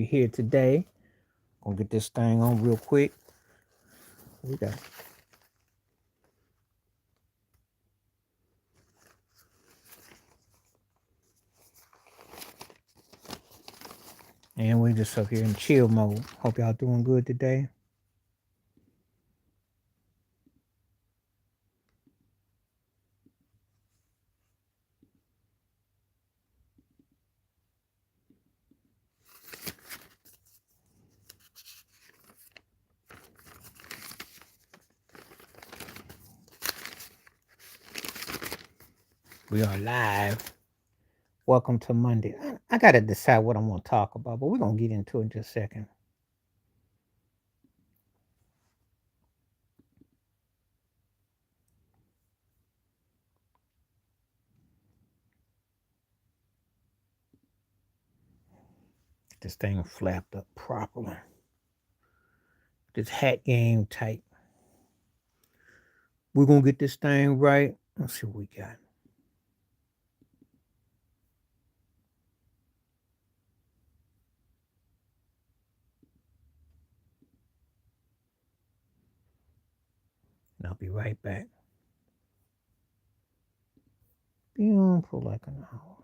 here today. Gonna get this thing on real quick. We got and we just up here in chill mode. Hope y'all doing good today. We are live. Welcome to Monday. I gotta decide what I want to talk about, but we're gonna get into it in just a second. Get this thing flapped up properly. This hat game tight. We're gonna get this thing right. Let's see what we got. And I'll be right back. Be on for like an hour.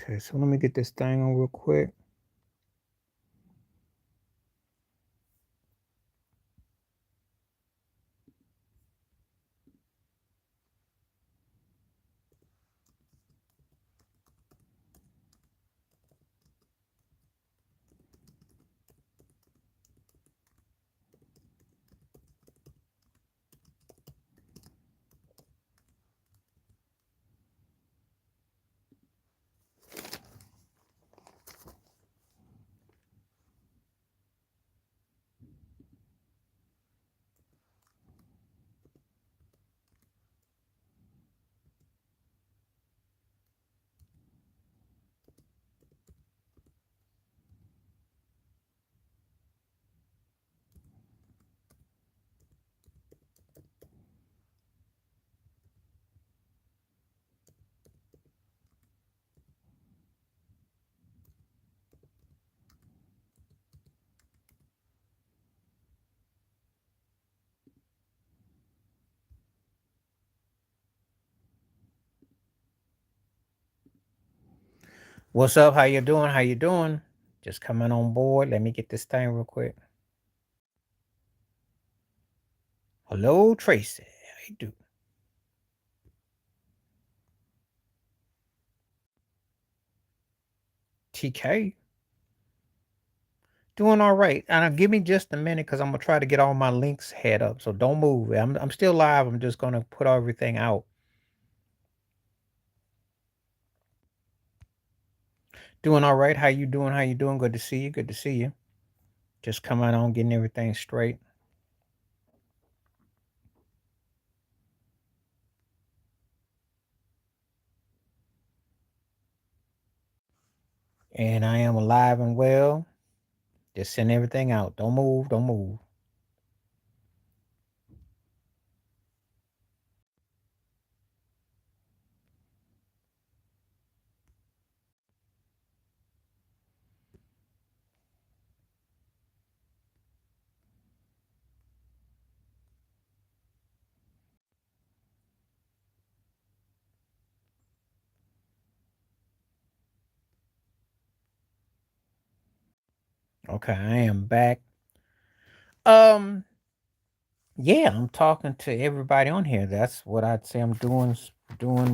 Okay, so let me get this thing on real quick. What's up? How you doing? How you doing? Just coming on board. Let me get this thing real quick. Hello, Tracy. How you do? TK. Doing all right. Give me just a minute because I'm gonna try to get all my links head up. So don't move. I'm still live. I'm just gonna put everything out. Doing all right. How you doing? How you doing? Good to see you. Good to see you. Just coming on, getting everything straight. And I am alive and well. Just send everything out. Don't move. Don't move. Okay, I am back. Um, yeah, I'm talking to everybody on here. That's what I'd say I'm doing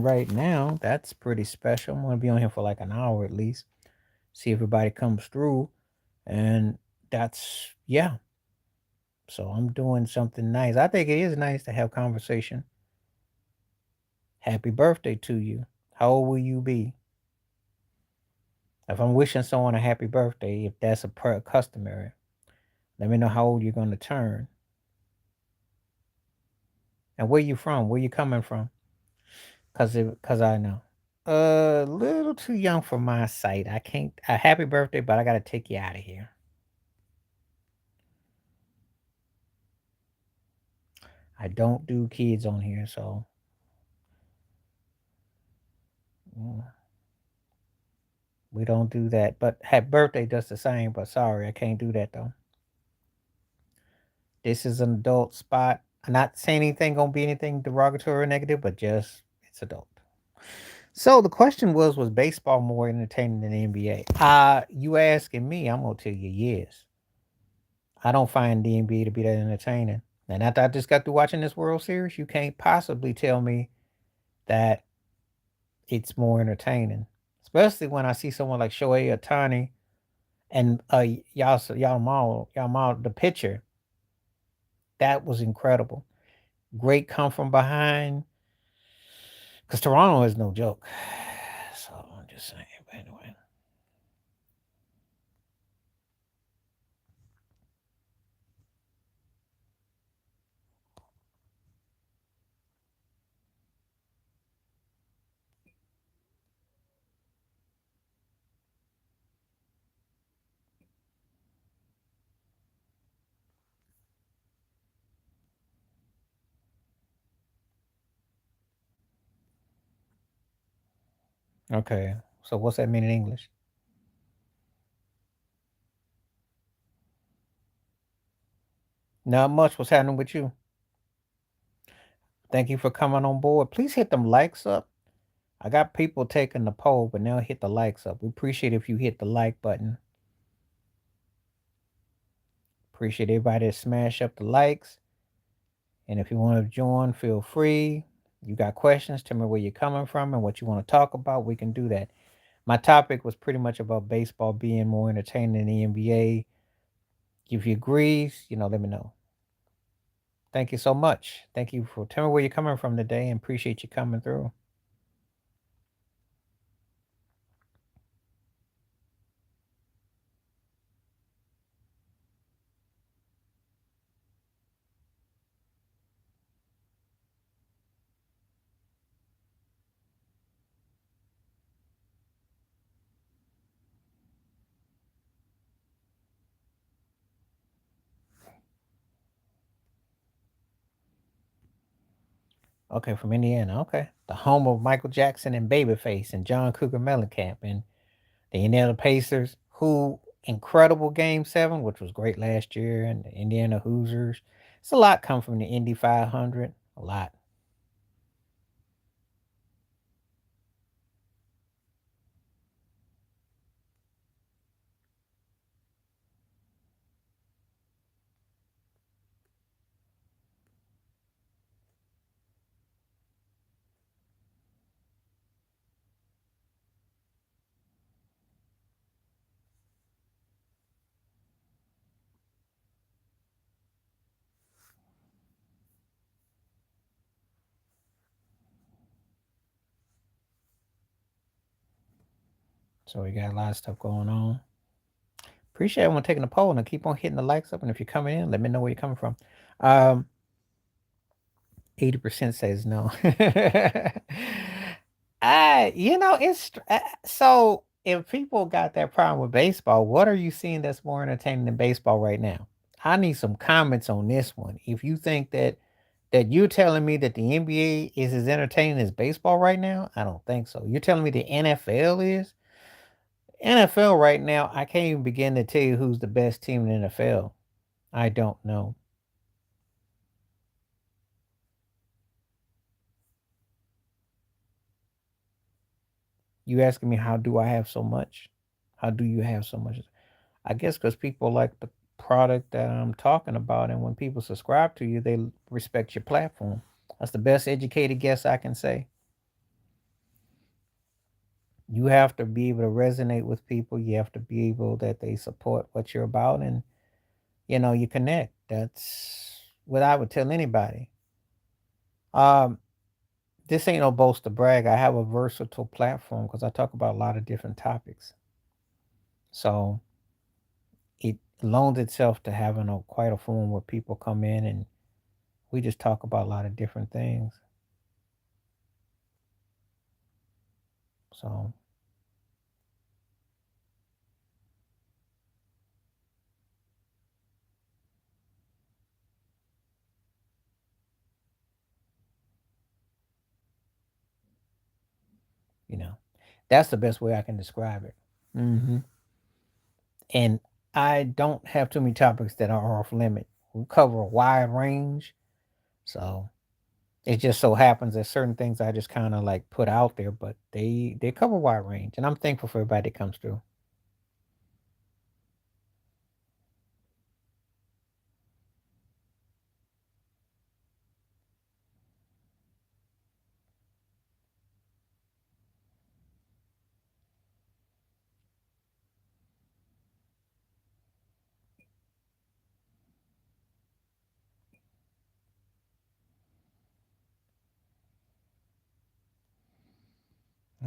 right now. That's pretty special. I'm gonna be on here for like an hour at least. See everybody comes through, and that's yeah. So I'm doing something nice. I think it is nice to have conversation. Happy birthday to you. How old will you be? If I'm wishing someone a happy birthday, if that's customary, let me know how old you're going to turn. And where you from? Where you coming from? Cause I know. A little too young for my sight. I can't. Happy birthday, but I gotta take you out of here. I don't do kids on here, so mm, we don't do that. But happy birthday does the same. But sorry, I can't do that though. This is an adult spot. I'm not saying anything gonna be anything derogatory or negative, but just it's adult. So the question was baseball more entertaining than the NBA? You asking me, I'm gonna tell you yes. I don't find the NBA to be that entertaining. And after I just got through watching this World Series, you can't possibly tell me that it's more entertaining. Especially when I see someone like Shohei Ohtani and y'all the pitcher. That was incredible. Great come from behind. Because Toronto is no joke. So I'm just saying. But anyway. Okay. So what's that mean in English? Not much. What's happening with you? Thank you for coming on board. Please hit them likes up. I got people taking the poll, but now hit the likes up. We appreciate if you hit the like button. Appreciate everybody that smash up the likes. And if you want to join, feel free. You got questions, tell me where you're coming from and what you want to talk about. We can do that. My topic was pretty much about baseball being more entertaining than the NBA. If you agree, let me know. Thank you so much. Thank you for telling me where you're coming from today and appreciate you coming through. Okay, from Indiana. Okay. The home of Michael Jackson and Babyface and John Cougar Mellencamp and the Indiana Pacers, who incredible game seven, which was great last year, and the Indiana Hoosiers. It's a lot come from the Indy 500. A lot. So we got a lot of stuff going on. Appreciate everyone taking the poll and keep on hitting the likes up. And if you're coming in, let me know where you're coming from. Um, 80% says no. So if people got that problem with baseball, what are you seeing that's more entertaining than baseball right now? I need some comments on this one. If you think that you're telling me that the NBA is as entertaining as baseball right now, I don't think so. You're telling me the NFL is? NFL right now, I can't even begin to tell you who's the best team in the NFL. I don't know. You asking me how do I have so much? How do you have so much? I guess because people like the product that I'm talking about, and when people subscribe to you, they respect your platform. That's the best educated guess I can say. You have to be able to resonate with people. You have to be able that they support what you're about, and you connect. That's what I would tell anybody. Um, this ain't no boast to brag. I have a versatile platform because I talk about a lot of different topics. So it loans itself to having quite a forum where people come in and We just talk about a lot of different things. So, you know, that's the best way I can describe it. And I don't have too many topics that are off limit. We cover a wide range. So it just so happens that certain things I just kind of like put out there, but they cover a wide range. And I'm thankful for everybody that comes through.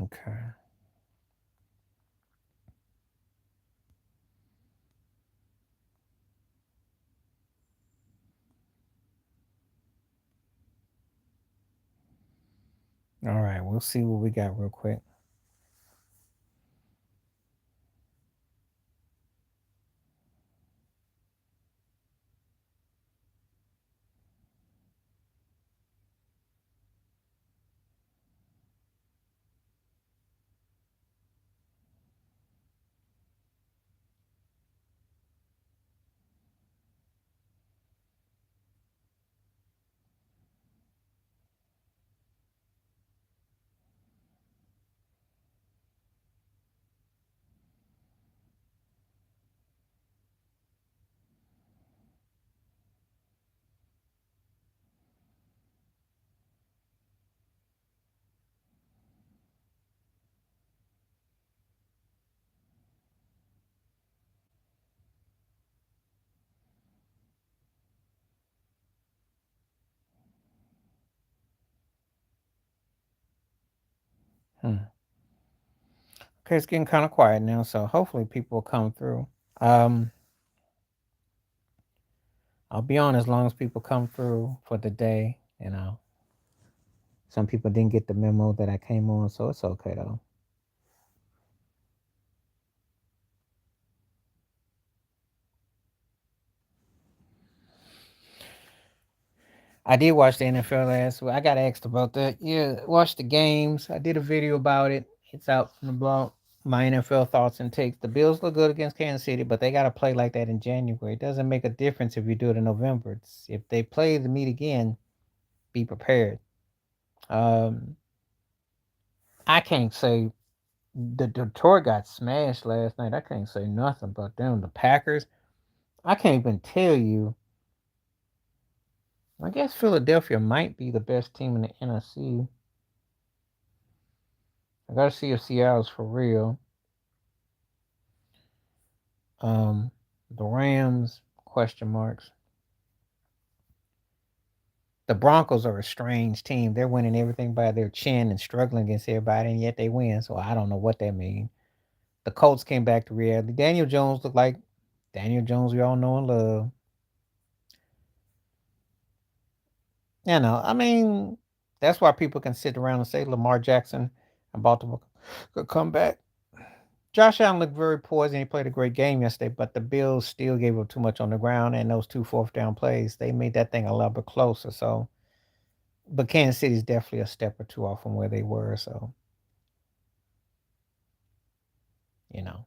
Okay. All right. We'll see what we got real quick. Hmm. Okay, it's getting kind of quiet now, so hopefully people will come through. Um, I'll be on as long as people come through for the day. Some people didn't get the memo that I came on, so it's okay though. I did watch the NFL last week. I got asked about that. Yeah, watch the games. I did a video about it. It's out from the blog. My NFL thoughts and takes. The Bills look good against Kansas City, but they got to play like that in January. It doesn't make a difference if you do it in November. If they play the meet again, be prepared. Um, I can't say the Detroit got smashed last night. I can't say nothing about them. The Packers. I can't even tell you. I guess Philadelphia might be the best team in the NFC. I gotta see if Seattle's for real. Um, the Rams, question marks. The Broncos are a strange team. They're winning everything by their chin and struggling against everybody, and yet they win. So I don't know what that means. The Colts came back to reality. Daniel Jones looked like Daniel Jones we all know and love. I mean, that's why people can sit around and say Lamar Jackson and Baltimore could come back. Josh Allen looked very poised and he played a great game yesterday, but the Bills still gave up too much on the ground and those two fourth down plays, they made that thing a little bit closer. So but Kansas City is definitely a step or two off from where they were. So, you know,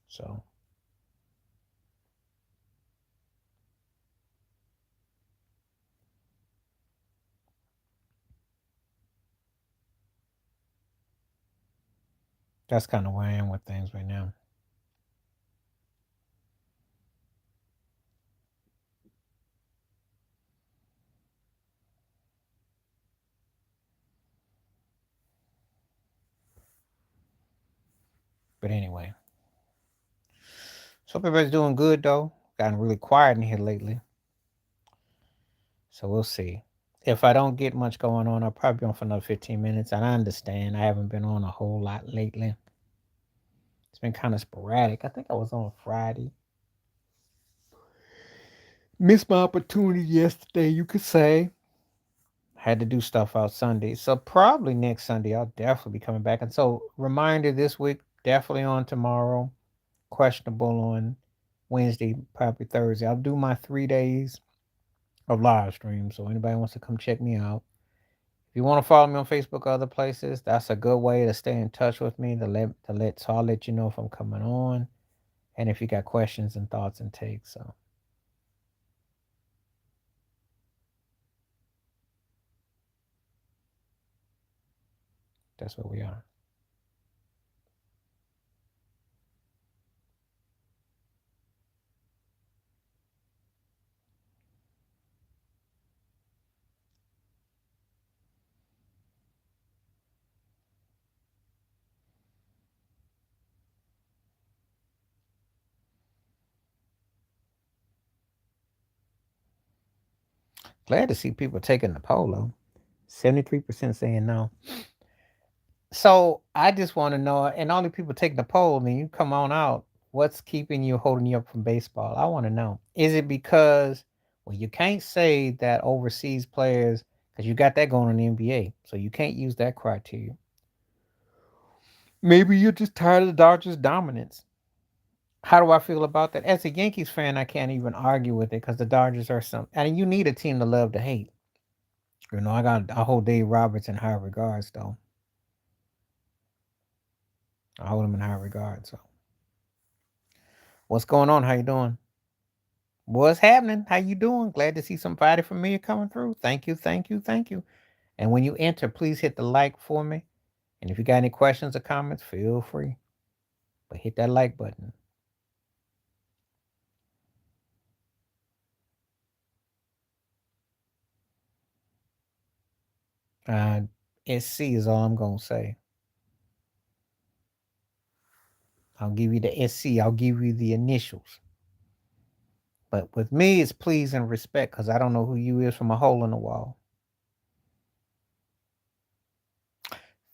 so that's kind of where I am with things right now. But anyway, so hope everybody's doing good though. Gotten really quiet in here lately. So we'll see. If I don't get much going on, I'll probably be on for another 15 minutes. And I understand I haven't been on a whole lot lately. It's been kind of sporadic. I think I was on Friday. Missed my opportunity yesterday, you could say. Had to do stuff out Sunday. So probably next Sunday I'll definitely be coming back. And so reminder this week, definitely on tomorrow. Questionable on Wednesday, probably Thursday. I'll do my 3 days of live stream. So anybody wants to come check me out. If you want to follow me on Facebook or other places, that's a good way to stay in touch with me. So I'll let you know if I'm coming on, and if you got questions and thoughts and takes. So that's where we are. Glad to see people taking the polo. 73% saying no. So I just want to know, and all the people taking the poll, then you come on out. What's keeping you holding you up from baseball? I want to know. Is it because, well, you can't say that overseas players, because you got that going in the NBA, so you can't use that criteria. Maybe you're just tired of the Dodgers' dominance. How do I feel about that? As a Yankees fan, I can't even argue with it because the Dodgers are some, and you need a team to love to hate. I hold Dave Roberts in high regards, though. I hold him in high regard. So, what's going on? How you doing? What's happening? How you doing? Glad to see somebody familiar coming through. Thank you, thank you, thank you. And when you enter, please hit the like for me. And if you got any questions or comments, feel free. But hit that like button. Uh, SC is all I'm gonna say. I'll give you the SC. I'll give you the initials. But with me, it's please and respect because I don't know who you is from a hole in the wall.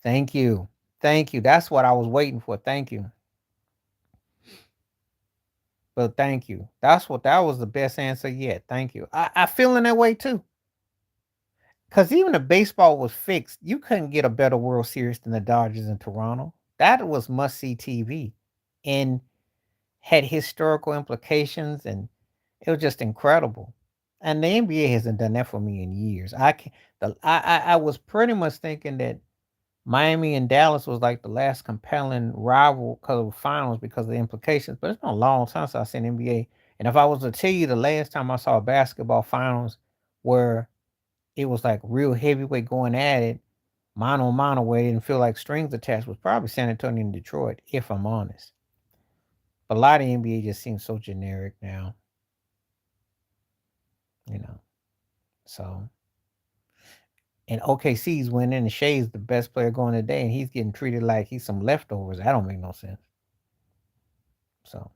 Thank you. Thank you. That's what I was waiting for. Thank you. But thank you. That was the best answer yet. Thank you. I feel in that way too. Because even if baseball was fixed, you couldn't get a better World Series than the Dodgers in Toronto. That was must see TV and had historical implications, and it was just incredible. And the NBA hasn't done that for me in years. I can I was pretty much thinking that Miami and Dallas was like the last compelling rival because of finals because of the implications. But it's been a long time since I've seen NBA. And if I was to tell you the last time I saw a basketball finals where it was like real heavyweight going at it, mano a mano, where it didn't feel like strings attached, was probably San Antonio and Detroit, if I'm honest. But a lot of NBA just seems so generic now, you know. So and OKC's winning and Shea's the best player going today, and he's getting treated like he's some leftovers. That don't make no sense. So,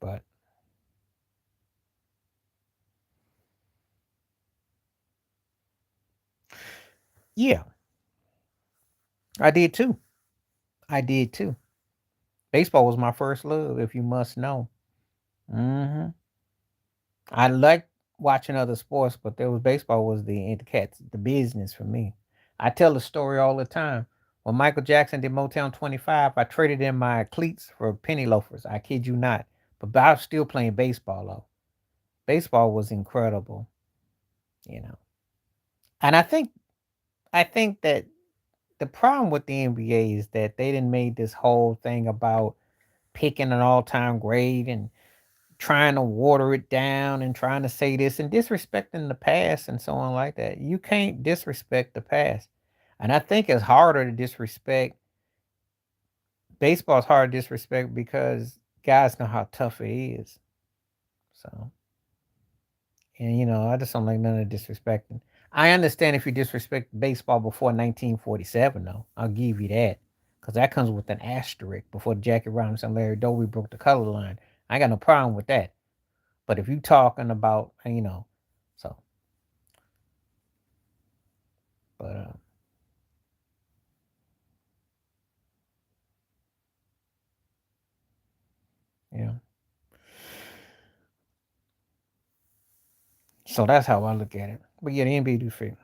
but yeah, I did too. I did too. Baseball was my first love, if you must know. Hmm I liked watching other sports, but there was baseball was the cats, the business for me. I tell the story all the time. When Michael Jackson did Motown 25, I traded in my cleats for penny loafers. I kid you not. But I was still playing baseball though. Baseball was incredible, you know. And I think that the problem with the NBA is that they didn't made this whole thing about picking an all-time great and trying to water it down and trying to say this and disrespecting the past and so on like that. You can't disrespect the past. And I think it's harder to disrespect baseball is hard to disrespect because guys know how tough it is. So and I just don't like none of the disrespecting. I understand if you disrespect baseball before 1947 though. I'll give you that. Cause that comes with an asterisk before Jackie Robinson and Larry Doby broke the color line. I got no problem with that. But if you talking about, so, but So that's how I look at it. But yeah, the NBA do fit.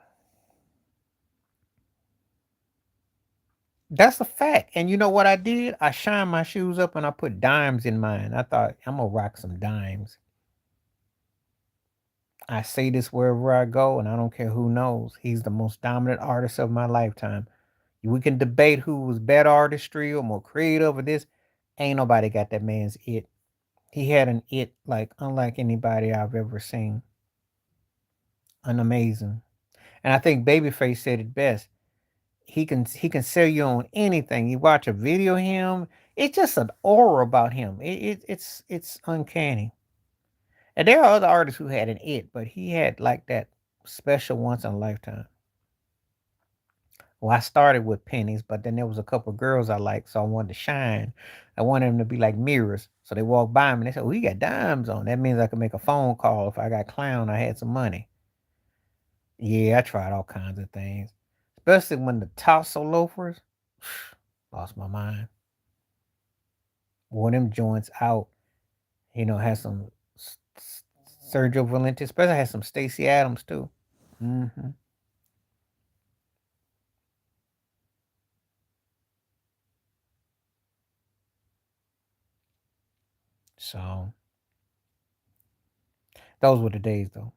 That's a fact. And you know what I did? I shined my shoes up and I put dimes in mine. I thought I'm gonna rock some dimes. I say this wherever I go, and I don't care who knows. He's the most dominant artist of my lifetime. We can debate who was better artistry or more creative or this. Ain't nobody got that man's it. He had an it like unlike anybody I've ever seen. An amazing. And I think Babyface said it best. He can sell you on anything. You watch a video of him, it's just an aura about him. It's uncanny. And there are other artists who had an it, but he had like that special once in a lifetime. Well, I started with pennies, but then there was a couple girls I liked, so I wanted to shine. I wanted them to be like mirrors. So they walked by me and they said, "Oh, he got dimes on." That means I could make a phone call if I got clown. I had some money. Yeah, I tried all kinds of things, especially when the Tasso loafers. Lost my mind. Wore them joints out. Had some Sergio Valente, especially had some Stacey Adams too. Hmm. So those were the days, though.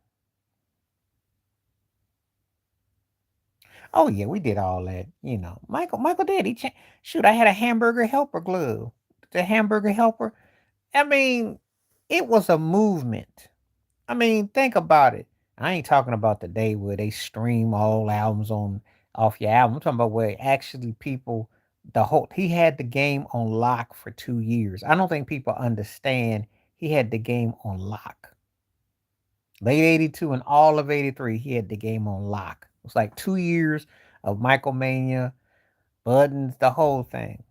Oh yeah, we did all that. Michael did. Shoot, I had a hamburger helper glove. The hamburger helper. I mean, it was a movement. I mean, think about it. I ain't talking about the day where they stream all albums on off your album. I'm talking about where actually people he had the game on lock for 2 years. I don't think people understand he had the game on lock. Late 82 and all of 83, he had the game on lock. It was like 2 years of Michael Mania, buttons, the whole thing.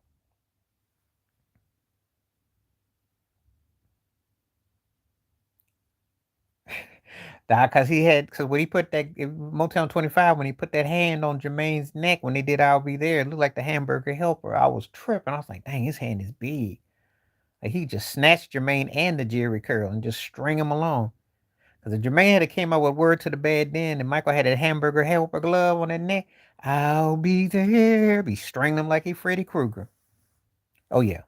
Because when he put that Motown 25, when he put that hand on Jermaine's neck when they did I'll Be There, it looked like the hamburger helper. I was tripping. I was like, dang, his hand is big. Like he just snatched Jermaine and the Jerry curl and just string him along. Because if Jermaine had came out with Word to the Bad then and Michael had a hamburger helper glove on that neck, I'll be there. Be stringing him like he Freddy Krueger. Oh yeah.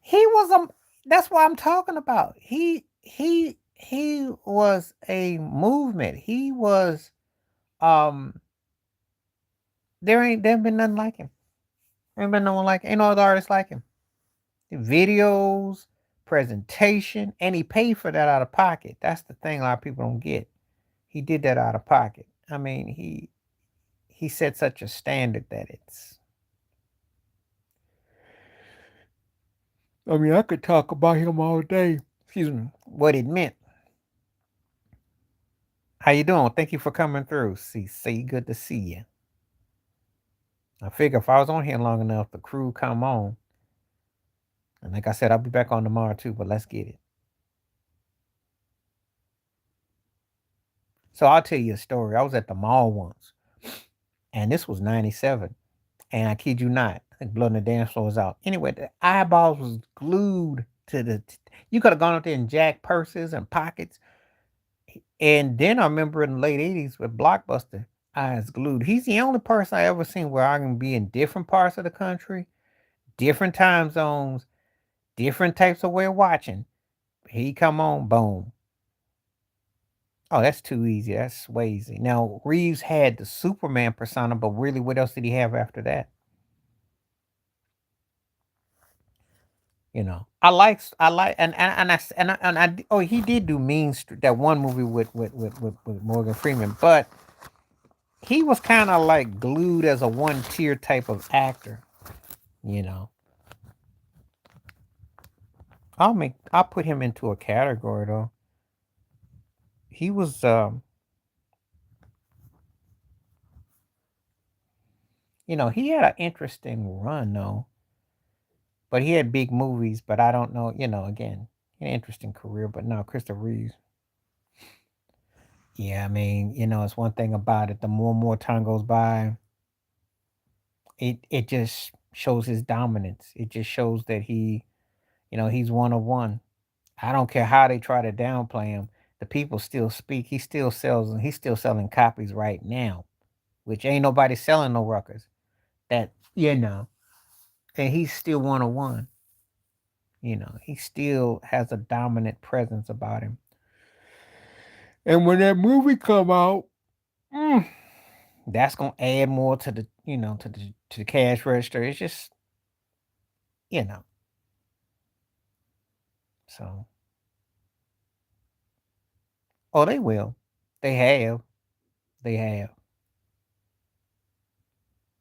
He was a That's what I'm talking about. He was a movement. He was um there ain't been nothing like him. Ain't been no one like ain't no other artist like him. Videos, presentation, and he paid for that out of pocket. That's the thing a lot of people don't get. He did that out of pocket. I mean, he set such a standard that it's I mean, I could talk about him all day. Excuse me. What it meant. How you doing? Thank you for coming through. See, good to see you. I figure if I was on here long enough, the crew come on. And like I said, I'll be back on tomorrow too, but let's get it. So I'll tell you a story. I was at the mall once, and this was 97. And I kid you not, I think blood on the dance floor was out. Anyway, the eyeballs was glued to you could have gone up there and jacked purses and pockets. And then I remember in the late 80s with Blockbuster, eyes glued. He's the only person I ever seen where I can be in different parts of the country, different time zones, different types of way of watching. He come on, boom. Oh, that's too easy. That's way easy. Now Reeves had the Superman persona, but really, what else did he have after that? Oh, he did do that one movie with Morgan Freeman, but he was kind of like glued as a one tier type of actor. You know, I'll put him into a category though. He was he had an interesting run though, but he had big movies. But I don't know. Again, an interesting career. But no, Christopher Reeves. Yeah, I mean, it's one thing about it. The more and more time goes by, it just shows his dominance. It just shows that he's one of one. I don't care how they try to downplay him. The people still speak. He still sells them. He's still selling copies right now, which ain't nobody selling no records. That and he's still 101. He still has a dominant presence about him. And when that movie come out, mm, that's gonna add more to the to the cash register. It's just you know. So oh, they will. They have. They have.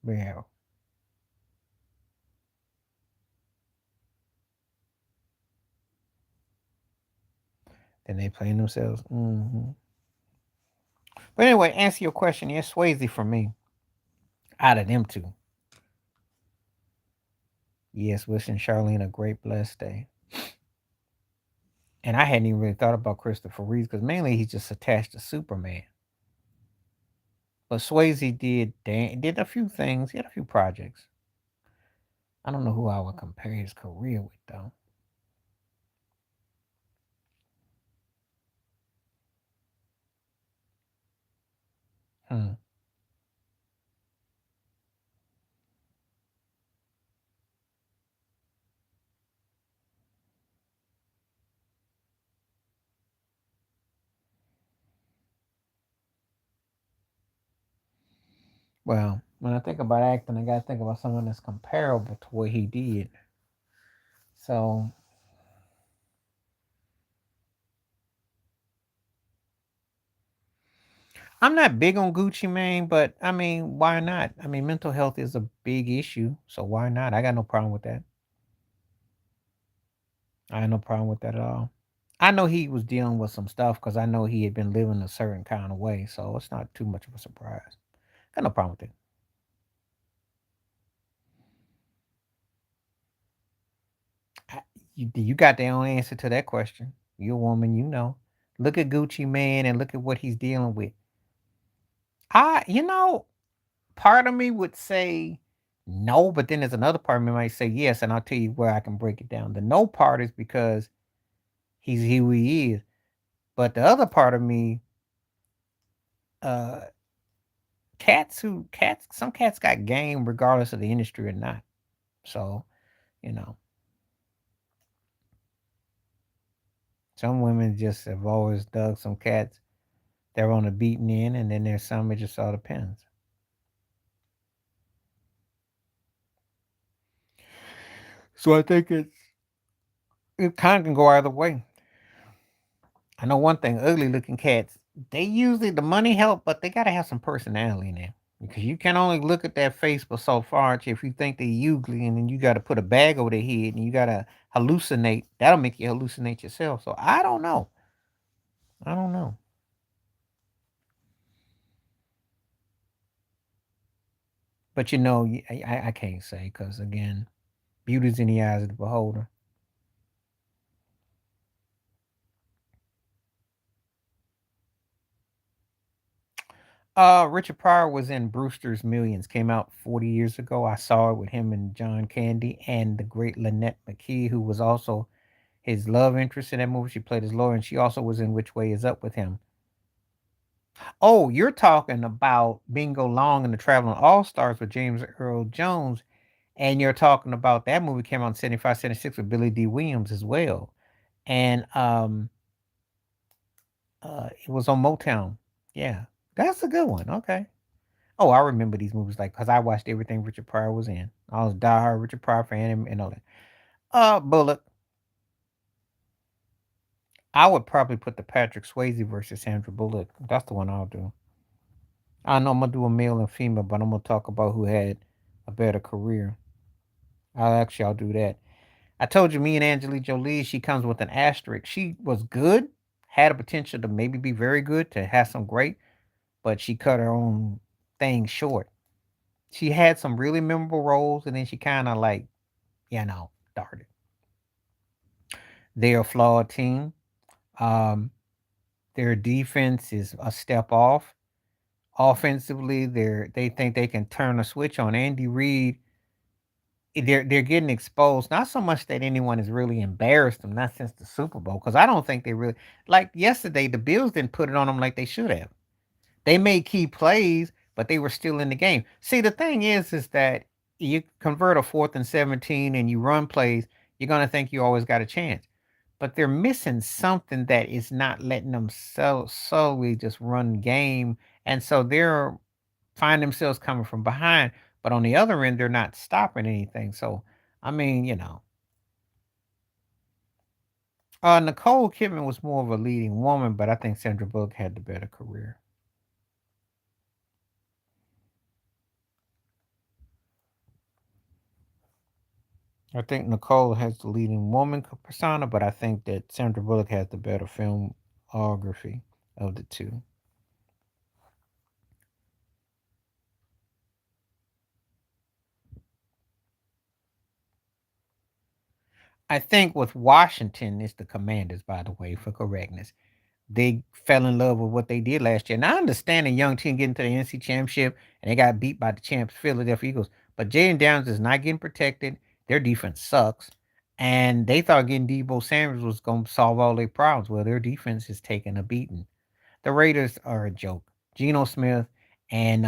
They have. Then they playing themselves. But anyway, answer your question. Yes, Swayze for me. Out of them two. Yes, wishing Charlene a great blessed day. And I hadn't even really thought about Christopher Reeves because mainly he's just attached to Superman. But Swayze did a few things. He had a few projects. I don't know who I would compare his career with though. Hmm. Well, when I think about acting, I gotta think about someone that's comparable to what he did. So I'm not big on Gucci Mane, but I mean, why not? I mean, mental health is a big issue, so why not? I got no problem with that. I had no problem with that at all. I know he was dealing with some stuff because I know he had been living a certain kind of way, so it's not too much of a surprise. Got no problem with it. You got the only answer to that question. You're a woman, you know. Look at Gucci Man and look at what he's dealing with. You know, part of me would say no, but then there's another part of me might say yes, and I'll tell you where I can break it down. The no part is because he's who he is, but the other part of me, uh, some cats got game regardless of the industry or not. So you know, some women just have always dug some cats. They're on a beaten end, and then there's some it just all depends. So I think it kind of can go either way. I know one thing: ugly looking cats. They usually the money help, but they gotta have some personality in there because you can only look at that face for so far. If you think they're ugly, and then you got to put a bag over their head, and you gotta hallucinate. That'll make you hallucinate yourself. So I don't know. I don't know. But I can't say because again, beauty's in the eyes of the beholder. Richard Pryor was in Brewster's Millions. Came out 40 years ago. I saw it with him and John Candy and the great Lynette McKee, who was also his love interest in that movie. She played his lawyer, and she also was in Which Way Is Up with him. Oh, you're talking about Bingo Long and the Traveling All Stars with James Earl Jones, and you're talking about that movie came out in 75, 76 with Billy D. Williams as well. And it was on Motown. Yeah, that's a good one. Okay. Oh, I remember these movies like because I watched everything Richard Pryor was in. I was a diehard Richard Pryor fan and all that. Bullet. I would probably put the Patrick Swayze versus Sandra Bullock. That's the one I'll do. I know I'm gonna do a male and female, but I'm gonna talk about who had a better career. I'll do that. I told you, me and Angelique Jolie, she comes with an asterisk. She was good, had a potential to maybe be very good, to have some great, but she cut her own thing short. She had some really memorable roles, and then she kind of like, darted. They're a flawed team. Um, their defense is a step off. Offensively, they think they can turn a switch on. Andy Reid they're getting exposed. Not so much that anyone has really embarrassed them, not since the Super Bowl, because I don't think they really like yesterday. The Bills didn't put it on them like they should have. They made key plays, but they were still in the game. See, the thing is that you convert a 4th and 17 and you run plays, you're gonna think you always got a chance. But they're missing something that is not letting them solely just run game. And so they're find themselves coming from behind. But on the other end, they're not stopping anything. So I mean, Nicole Kidman was more of a leading woman, but I think Sandra Bullock had the better career. I think Nicole has the leading woman persona, but I think that Sandra Bullock has the better filmography of the two. I think with Washington, it's the Commanders, by the way, for correctness. They fell in love with what they did last year. And I understand a young team getting to the NC Championship and they got beat by the champs, Philadelphia Eagles. But Jaden Downs is not getting protected. Their defense sucks. And they thought getting Debo Sanders was going to solve all their problems. Well, their defense is taking a beating. The Raiders are a joke. Geno Smith and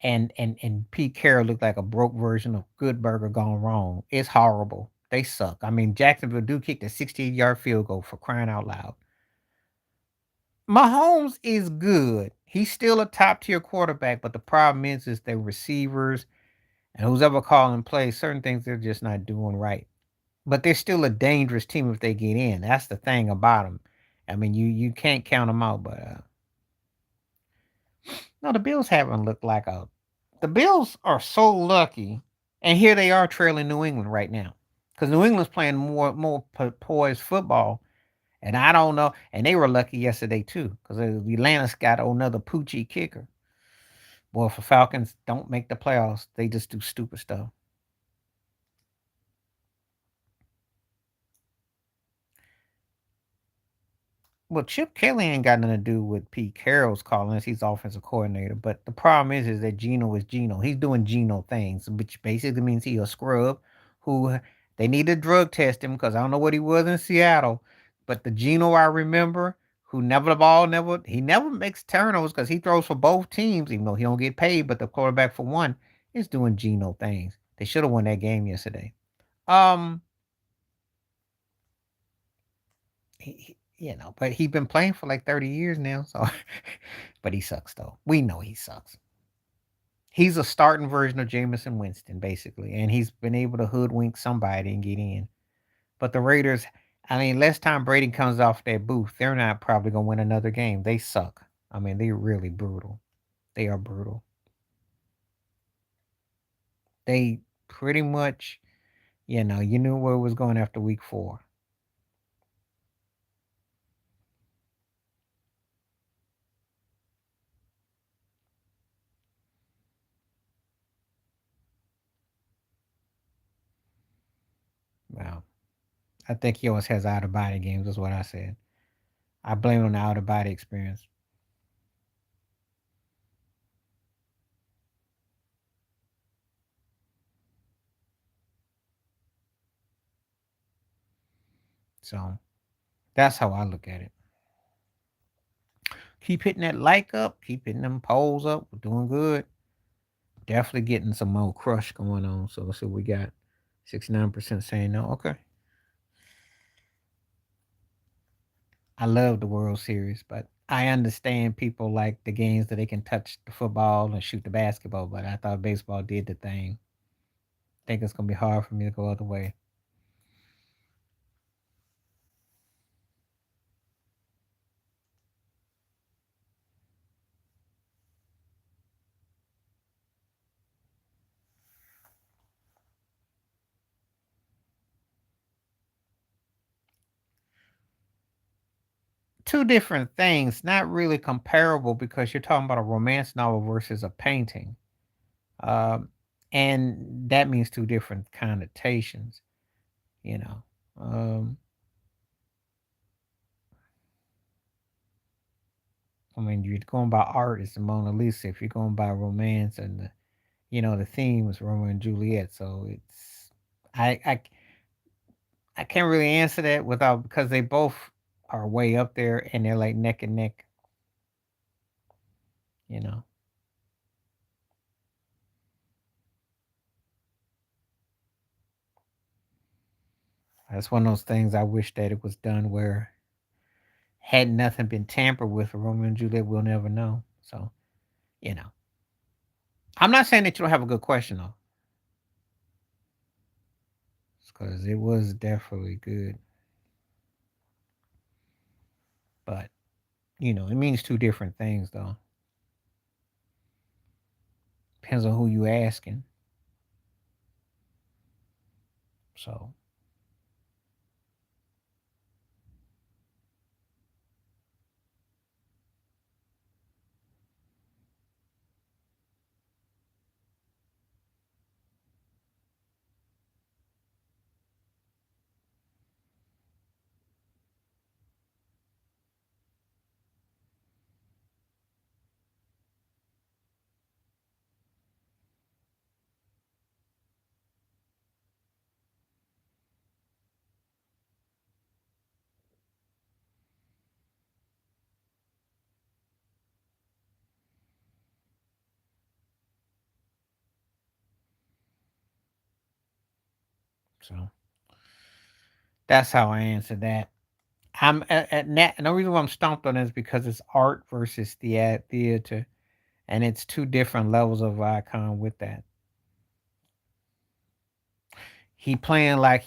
and Pete Carroll look like a broke version of Good Burger gone wrong. It's horrible. They suck. I mean, Jacksonville do kick the 68-yard field goal for crying out loud. Mahomes is good. He's still a top tier quarterback, but the problem is the receivers and who's ever calling plays, certain things they're just not doing right. But they're still a dangerous team if they get in. That's the thing about them. I mean, you can't count them out, but no, the Bills haven't looked like a. The Bills are so lucky, and here they are trailing New England right now, because New England's playing more poised football, and I don't know. And they were lucky yesterday too, because Atlanta's got another Poochie kicker. Boy, if the Falcons don't make the playoffs, they just do stupid stuff. Well, Chip Kelly ain't got nothing to do with Pete Carroll's calling us. He's offensive coordinator. But the problem is that Geno is Geno. He's doing Geno things, which basically means he a scrub who they need to drug test him because I don't know what he was in Seattle. But the Geno I remember, who never the ball never he never makes turnovers because he throws for both teams, even though he don't get paid. But the quarterback for one is doing Geno things. They should have won that game yesterday. Um, but he's been playing for like 30 years now, so but he sucks though. We know he sucks. He's a starting version of Jameson Winston, basically, and he's been able to hoodwink somebody and get in. But the Raiders, I mean, last time Brady comes off that booth, they're not probably gonna win another game. They suck. I mean, they're really brutal. They are brutal. They pretty much, you knew where it was going after week 4. Well, I think he always has out of body games. That's what I said. I blame it on the out of body experience. So that's how I look at it. Keep hitting that like up, keep hitting them polls up. We're doing good. Definitely getting some more crush going on. So let's see what we got. 69% saying no. Okay. I love the World Series, but I understand people like the games that they can touch the football and shoot the basketball, but I thought baseball did the thing. I think it's gonna be hard for me to go other way. Two different things, not really comparable because you're talking about a romance novel versus a painting. Um, and that means two different connotations, you know. Um, I mean, you're going by art, it's the Mona Lisa. If you're going by romance and The theme is Romeo and Juliet. So I I I can't really answer that without because they both are way up there and they're like neck and neck. You know, that's one of those things I wish that it was done where had nothing been tampered with for Romeo and Juliet, we'll never know. So you know, I'm not saying that you don't have a good question though, because it was definitely good, but it means two different things though. Depends on who you asking. So, so that's how I answer that. I'm at that. And the reason why I'm stumped on it is because it's art versus theater, and it's two different levels of icon with that. He got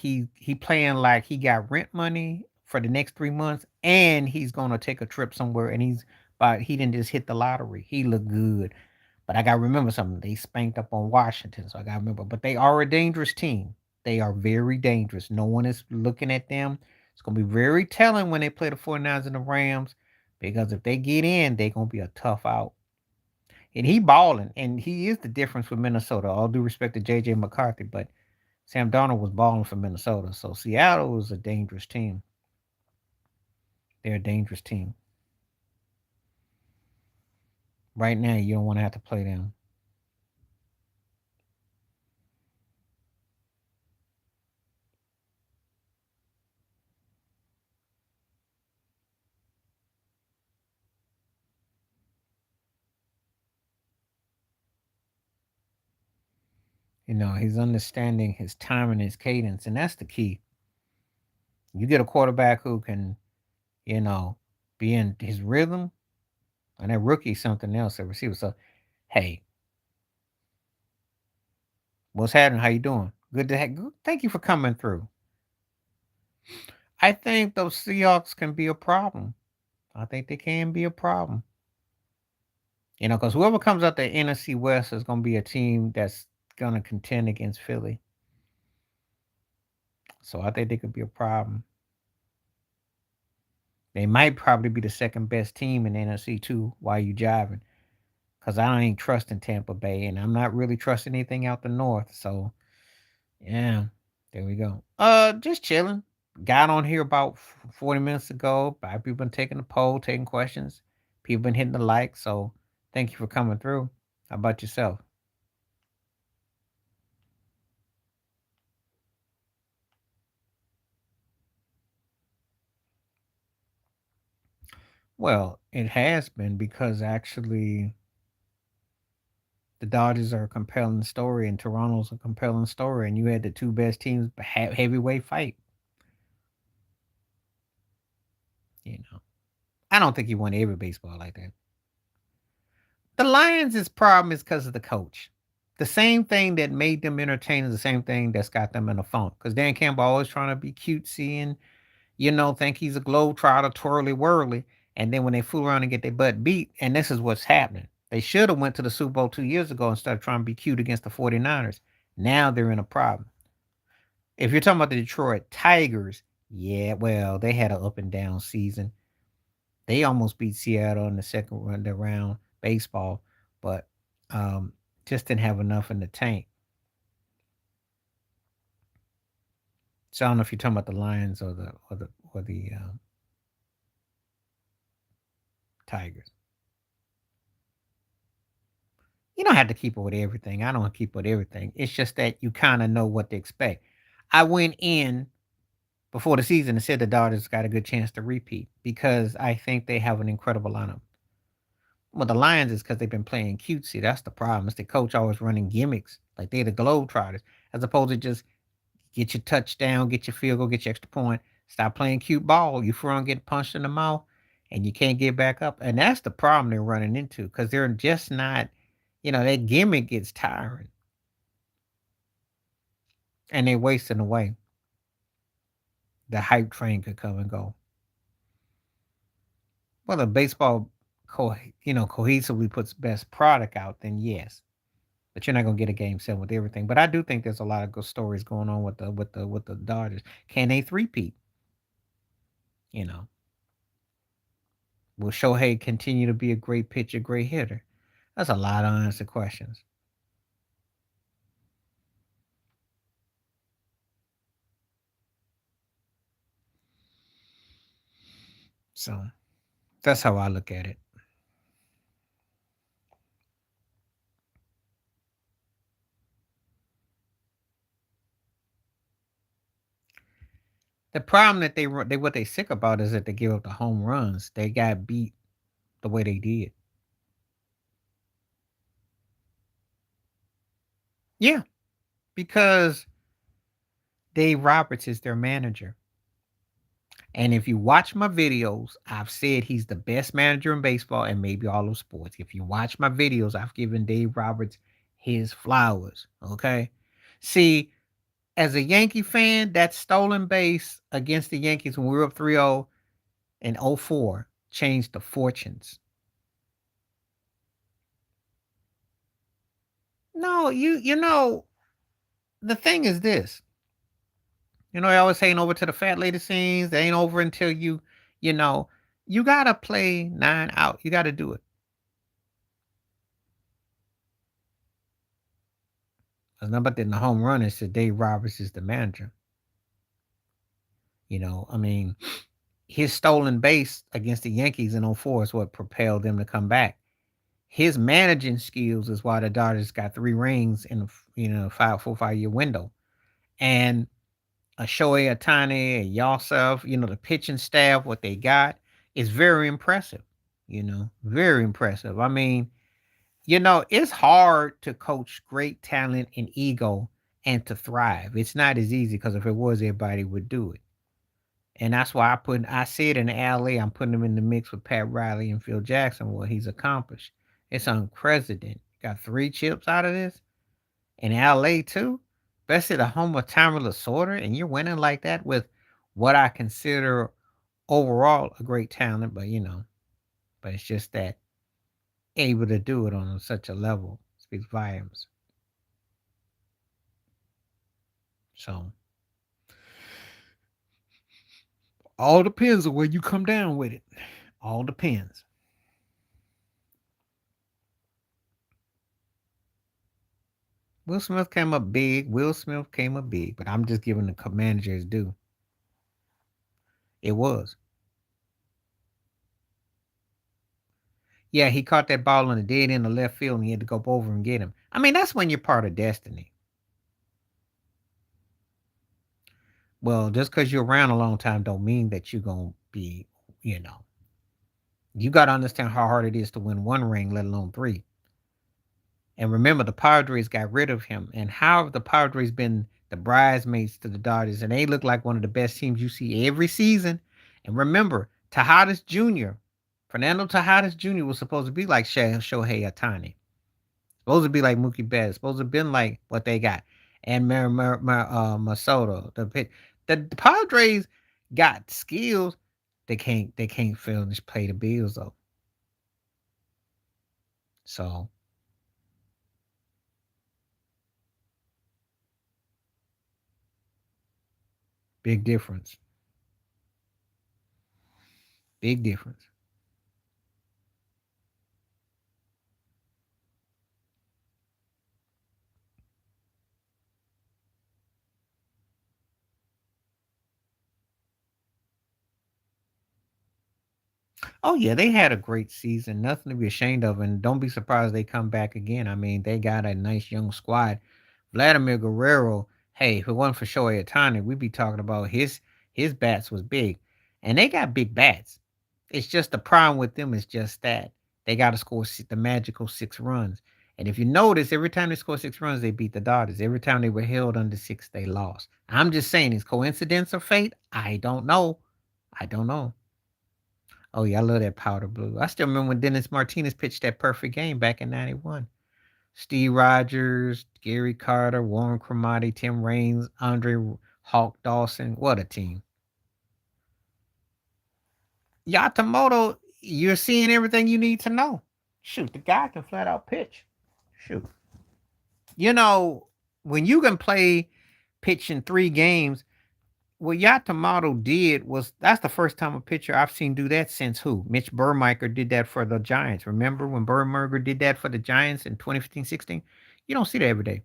rent money for the next 3 months, and he's gonna take a trip somewhere, and he didn't just hit the lottery. He looked good, but I gotta remember something. They spanked up on Washington, so I gotta remember. But they are a dangerous team. They are very dangerous. No one is looking at them. It's gonna be very telling when they play the 49ers and the Rams, because if they get in, they're gonna be a tough out. And he balling, and he is the difference with Minnesota. All due respect to JJ McCarthy, but Sam Darnold was balling for Minnesota. So Seattle is a dangerous team. They're a dangerous team. Right now, you don't want to have to play them. He's understanding his time and his cadence, and that's the key. You get a quarterback who can, you know, be in his rhythm, and that rookie something else at receiver. So, hey, what's happening? How you doing? Good to have. Thank you for coming through. I think those Seahawks can be a problem. I think they can be a problem. Because whoever comes out the NFC West is going to be a team that's going to contend against Philly. So I think they could be a problem. They might probably be the second best team in the NFC too. While you jiving, because I ain't trusting Tampa Bay, and I'm not really trusting anything out the North. So yeah, there we go. Just chilling. Got on here about 40 minutes ago. People been taking the poll, taking questions. People been hitting the like. So thank you for coming through. How about yourself? Well, it has been because actually the Dodgers are a compelling story and Toronto's a compelling story, and you had the two best teams heavyweight fight. You know, I don't think you won every baseball like that. The Lions' problem is because of the coach. The same thing that made them entertaining is the same thing that's got them in a funk. Because Dan Campbell always trying to be cutesy and think he's a globetrotter, twirly whirly, and then when they fool around and get their butt beat, and this is what's happening. They should have went to the Super Bowl 2 years ago instead of trying to be cute against the 49ers. Now they're in a problem. If you're talking about the Detroit Tigers, yeah, well, they had an up and down season. They almost beat Seattle in the second round baseball, but um, just didn't have enough in the tank. So I don't know if you're talking about the Lions or the Tigers. You don't have to keep up with everything. I don't keep up with everything. It's just that you kind of know what to expect. I went in before the season and said the Dodgers got a good chance to repeat because I think they have an incredible lineup. Well, the Lions is because they've been playing cutesy. That's the problem. Is the coach always running gimmicks like they're the Globetrotters, as opposed to just get your touchdown, get your field goal, get your extra point. Stop playing cute ball. You front get punched in the mouth, and you can't get back up. And that's the problem they're running into because they're just not. That gimmick gets tiring, and they're wasting away. The hype train could come and go. Well, the baseball, cohesively puts best product out, then yes. But you're not gonna get a game set with everything. But I do think there's a lot of good stories going on with the Dodgers. Can they three-peat? You know, will Shohei continue to be a great pitcher, great hitter? That's a lot of unanswered questions. So that's how I look at it. The problem that they what they sick about is that they give up the home runs. They got beat the way they did. Yeah, because Dave Roberts is their manager. And if you watch my videos, I've said he's the best manager in baseball and maybe all of sports. If you watch my videos, I've given Dave Roberts his flowers. Okay. See, as a Yankee fan, that stolen base against the Yankees when we were up 3-0 in '04 changed the fortunes. No, the thing is this. I always saying over to the fat lady scenes. They ain't over until you know, you gotta play 9 out. You gotta do it. There's nothing but in the home run is that Dave Roberts is the manager. I mean, his stolen base against the Yankees in '04 is what propelled them to come back. His managing skills is why the Dodgers got 3 rings in five 4 5 year window. And a Shohei Ohtani and Yosef, the pitching staff, what they got is very impressive. Very impressive. I mean, it's hard to coach great talent and ego and to thrive. It's not as easy because if it was, everybody would do it. And that's why I see it in LA. I'm putting him in the mix with Pat Riley and Phil Jackson, what he's accomplished. It's unprecedented. Got 3 chips out of this in LA too. Especially the home of Tommy Lasorda, and you're winning like that with what I consider overall a great talent, but it's just that able to do it on such a level speaks volumes. So all depends on where you come down with it. All depends. Will Smith came up big. Will Smith came up big, but I'm just giving the manager his due. It was. Yeah, he caught that ball on the dead end of left field and he had to go over and get him. I mean, that's when you're part of destiny. Well, just because you're around a long time don't mean that you're going to be, you know, you got to understand how hard it is to win 1 ring, let alone 3. And remember, the Padres got rid of him. And how have the Padres been the bridesmaids to the Dodgers? And they look like one of the best teams you see every season. And remember, Tejadas Jr., Fernando Tejadas Jr. was supposed to be like Shohei Ohtani. Supposed to be like Mookie Betts. Supposed to have been like what they got. And Masoto. The Padres got skills. They can't finish pay the bills though. So big difference. Big difference. Oh yeah, they had a great season. Nothing to be ashamed of, and don't be surprised they come back again. I mean, they got a nice young squad. Vladimir Guerrero. Hey, if it wasn't for Shohei Ohtani, we'd be talking about his bats was big, and they got big bats. It's just the problem with them is just that they got to score the magical 6 runs. And if you notice, every time they score 6 runs, they beat the Dodgers. Every time they were held under six, they lost. I'm just saying, is coincidence or fate? I don't know. I don't know. Oh yeah, I love that powder blue. I still remember when Dennis Martinez pitched that perfect game back in '91. Steve Rogers, Gary Carter, Warren Cromartie, Tim Raines, Andre Hawk Dawson. What a team. Yatamoto, you're seeing everything you need to know. Shoot, the guy can flat out pitch. Shoot. You know, when you can play pitch in 3 games, what Yatamoto did was that's the first time a pitcher I've seen do that since who? Mitch Burmeister did that for the Giants. Remember when Burmeister did that for the Giants in 2015-16? You don't see that every day.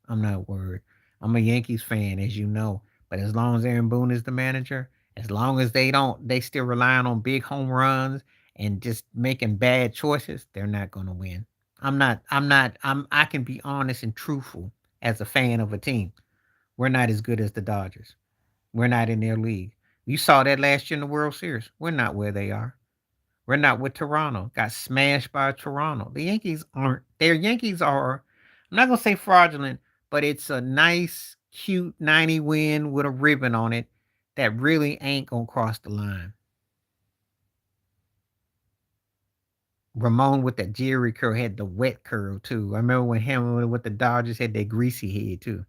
I'm not worried. I'm a Yankees fan, as you know. But as long as Aaron Boone is the manager, as long as they still relying on big home runs and just making bad choices, they're not gonna win. I can be honest and truthful as a fan of a team. We're not as good as the Dodgers. We're not in their league. You saw that last year in the World Series. We're not where they are. We're not with Toronto. Got smashed by Toronto. The Yankees aren't. Their Yankees are. I'm not gonna say fraudulent, but it's a nice, cute 90 win with a ribbon on it that really ain't gonna cross the line. Ramon with that Jerry curl had the wet curl too. I remember when him with the Dodgers had that greasy head too.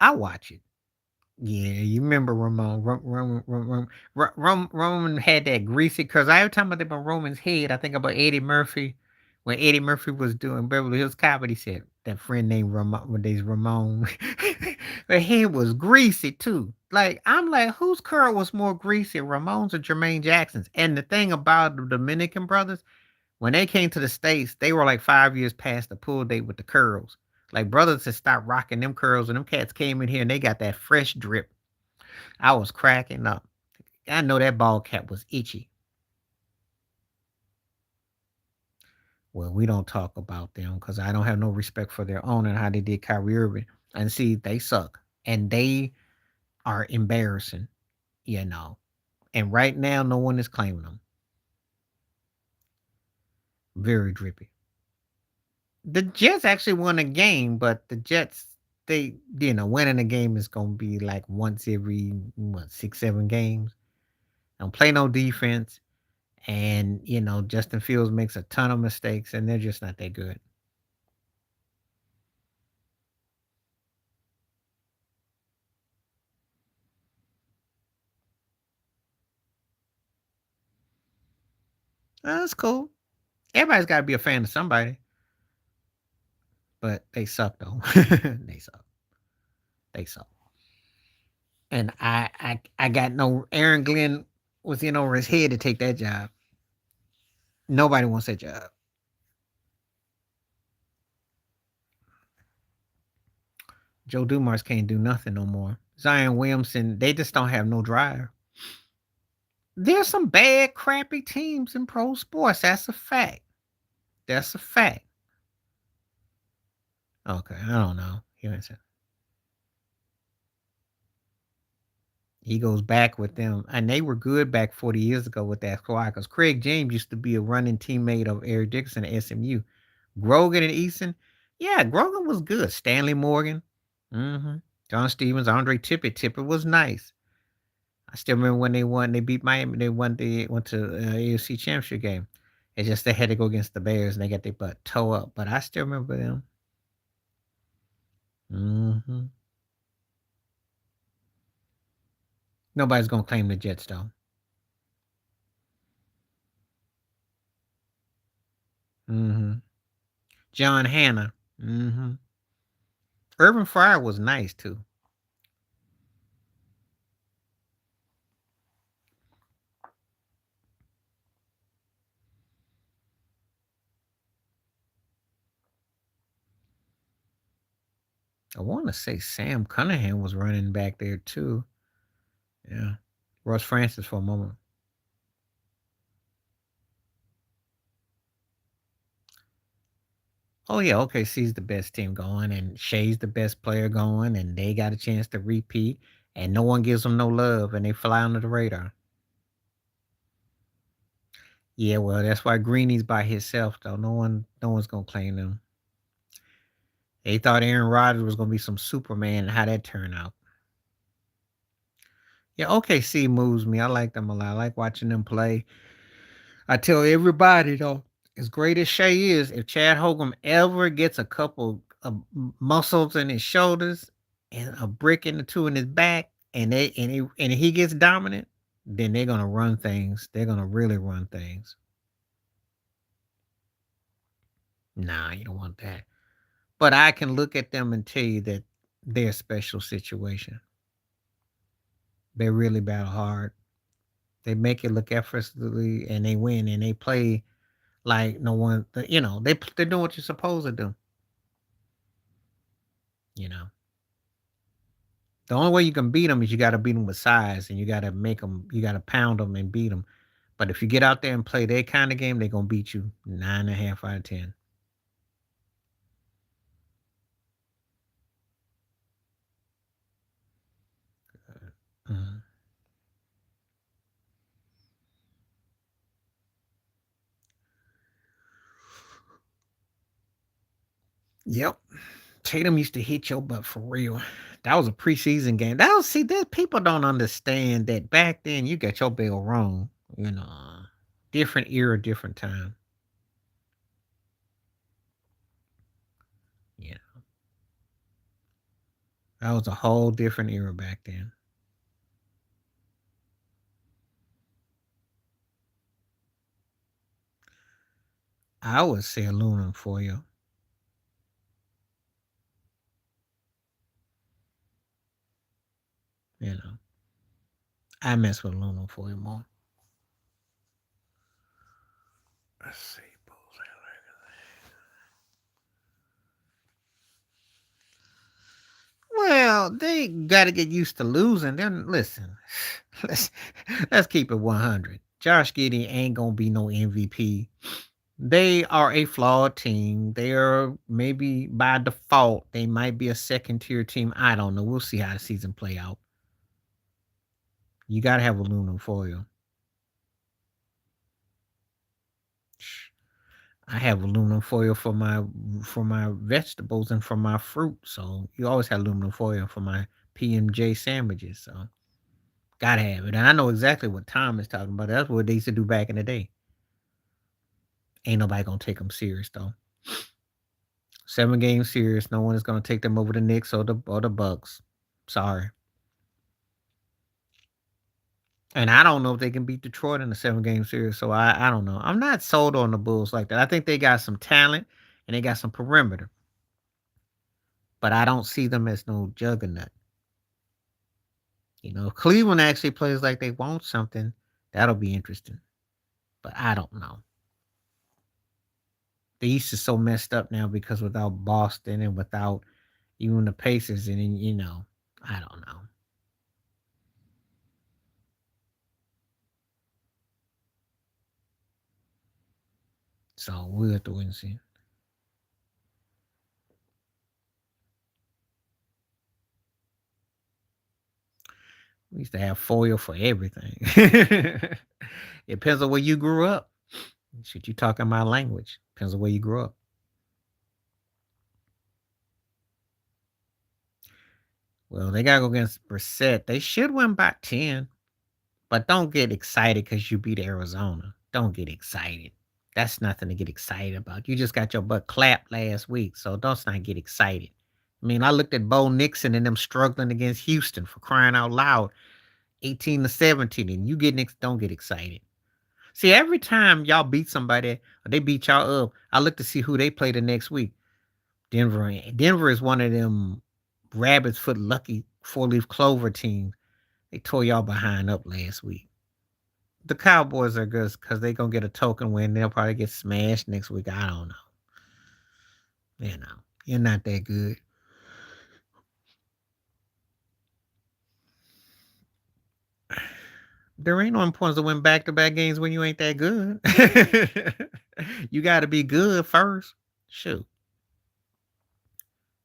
I watch it. Yeah, you remember Ramon. Roman had that greasy because every time I think about Roman's head, I think about Eddie Murphy. When Eddie Murphy was doing Beverly Hills Cop, he said that friend named Ramon, when there's Ramon, the head was greasy too. Like I'm like, whose curl was more greasy, Ramon's or Jermaine Jackson's? And the thing about the Dominican brothers, when they came to the States, they were like 5 years past the pull date with the curls. Like brothers had stopped rocking them curls, and them cats came in here and they got that fresh drip. I was cracking up. I know that ball cap was itchy. Well, we don't talk about them because I don't have no respect for their owner and how they did Kyrie Irving. And see, they suck. And they are embarrassing, you know. And right now, no one is claiming them. Very drippy. The Jets actually won a game, but the Jets, winning a game is going to be like once every, 6, 7 games. Don't play no defense. And, Justin Fields makes a ton of mistakes, and they're just not that good. That's cool. Everybody's got to be a fan of somebody, but they suck though. They suck. They suck. And I got no. Aaron Glenn was in over his head to take that job. Nobody wants that job. Joe Dumars can't do nothing no more. Zion Williamson, they just don't have no drive. There's some bad, crappy teams in pro sports. That's a fact. That's a fact. Okay, I don't know. He goes back with them, and they were good back 40 years ago with that squad because Craig James used to be a running teammate of Eric Dickerson at SMU. Grogan and Eason, yeah, Grogan was good. Stanley Morgan, John Stevens, Andre Tippett. Tippett was nice. I still remember when they won. They beat Miami. They went to AFC Championship game. It's just they had to go against the Bears and they got their butt toe up. But I still remember them. hmm Nobody's gonna claim the Jets though. hmm John Hanna. Urban Fire was nice too. I want to say Sam Cunningham was running back there too. Yeah. Russ Francis for a moment. Oh yeah, OKC's the best team going, and Shea's the best player going, and they got a chance to repeat, and no one gives them no love, and they fly under the radar. Yeah, well, that's why Greeny's by himself though. No one's gonna claim them. They thought Aaron Rodgers was gonna be some Superman, and how that turned out. Yeah, OKC moves me. I like them a lot. I like watching them play. I tell everybody though, as great as Shea is, if Chad Hogan ever gets a couple of muscles in his shoulders and a brick in the two in his back, and he gets dominant, then they're gonna run things. They're gonna really run things. Nah, you don't want that. But I can look at them and tell you that they're a special situation. They really battle hard. They make it look effortlessly, and they win, and they play like no one. They're doing what you're supposed to do. You know, the only way you can beat them is you got to beat them with size, and you got to make them. You got to pound them and beat them. But if you get out there and play their kind of game, they're gonna beat you 9.5 out of 10. Mhm. Yep. Tatum used to hit your butt for real. That was a preseason game. That people don't understand that back then you got your bell wrong. You know, different era, different time. Yeah, that was a whole different era back then. I would say aluminum foil. You know, I mess with aluminum foil more. Let's see. Well, they got to get used to losing. Then listen, let's let's keep it 100. Josh Giddey ain't gonna be no MVP. They are a flawed team. They are maybe by default they might be a second tier team. I don't know. We'll see how the season play out. You got to have aluminum foil. I have aluminum foil for my vegetables and for my fruit. So you always have aluminum foil for my PMJ sandwiches. So gotta have it. And I know exactly what Tom is talking about. That's what they used to do back in the day. Ain't nobody gonna take them serious though. 7 game series. No one is gonna take them over the Knicks or the Bucks. Sorry. And I don't know if they can beat Detroit in a 7 game series. So I don't know. I'm not sold on the Bulls like that. I think they got some talent and they got some perimeter. But I don't see them as no juggernaut. If Cleveland actually plays like they want something, that'll be interesting. But I don't know. The East is so messed up now because without Boston and without even the Pacers, and I don't know. So we'll have to wait and see. We used to have foil for everything. It depends on where you grew up. Should you talking my language? Depends on where you grew up. Well, they gotta go against Brissett. They should win by 10. But don't get excited because you beat Arizona. Don't get excited. That's nothing to get excited about. You just got your butt clapped last week, so don't not get excited. I mean, I looked at Bo Nixon and them struggling against Houston for crying out loud, 18-17, and you getting don't get excited. See, every time y'all beat somebody or they beat y'all up, I look to see who they play the next week. Denver is one of them rabbit's foot lucky 4-leaf clover teams. They tore y'all behind up last week. The Cowboys are good because they gonna get a token win. They'll probably get smashed next week. I don't know. You're not that good. There ain't no importance to win back to back games when you ain't that good. You got to be good first. Shoot.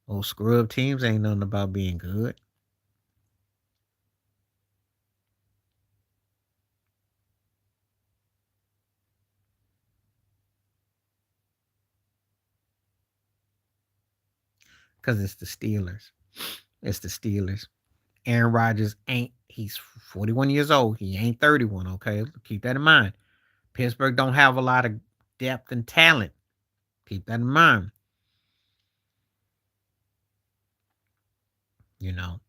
Old scrub teams ain't nothing about being good. Because it's the Steelers. It's the Steelers. Aaron Rodgers ain't, he's 41 years old. He ain't 31, okay? Keep that in mind. Pittsburgh don't have a lot of depth and talent. Keep that in mind. You know,